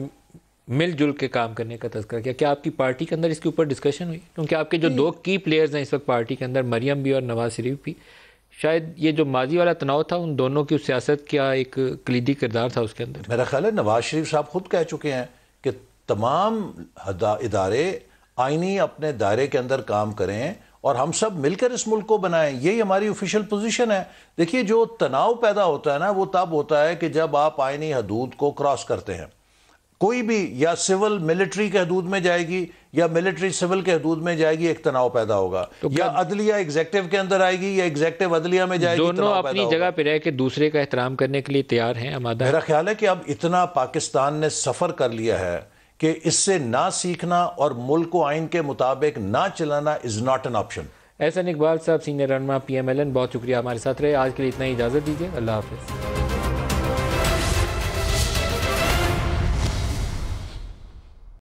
A: मिलजुल के काम करने का तज़किरा किया, क्या आपकी पार्टी के अंदर इसके ऊपर डिस्कशन हुई? क्योंकि आपके जो 2 की प्लेयर्स हैं इस वक्त पार्टी के अंदर, मरियम भी और नवाज शरीफ भी, शायद ये जो माजी वाला तनाव था उन दोनों की सियासत का एक कलीदी किरदार था उसके अंदर।
C: मेरा ख्याल है नवाज शरीफ साहब खुद कह चुके हैं कि तमाम इदारे आईनी अपने दायरे के अंदर काम करें और हम सब मिलकर इस मुल्क को बनाएं। यही हमारी ऑफिशियल पोजीशन है। देखिए, जो तनाव पैदा होता है ना, वो तब होता है कि जब आप आईनी हदूद को क्रॉस करते हैं। कोई भी या सिविल मिलिट्री के हदूद में जाएगी या मिलिट्री सिविल के हदूद में जाएगी, एक तनाव पैदा होगा। तो या अदलिया एग्जेक्टिव के अंदर आएगी या एग्जेक्टिव अदलिया में जाएगी,
A: दोनों अपनी जगह पे रह के दूसरे का एहतराम करने के लिए तैयार हैं, आमादा।
C: मेरा ख्याल है कि अब इतना पाकिस्तान ने सफर कर लिया है कि इससे ना सीखना और मुल्क को आइन के मुताबिक ना चलाना is not an option.
A: Ahsan Iqbal साहब, सीनियर रहनुमा PMLN, बहुत शुक्रिया हमारे साथ रहे। आज के लिए इतना ही, इजाज़त दीजिए। अल्लाह हाफिज़।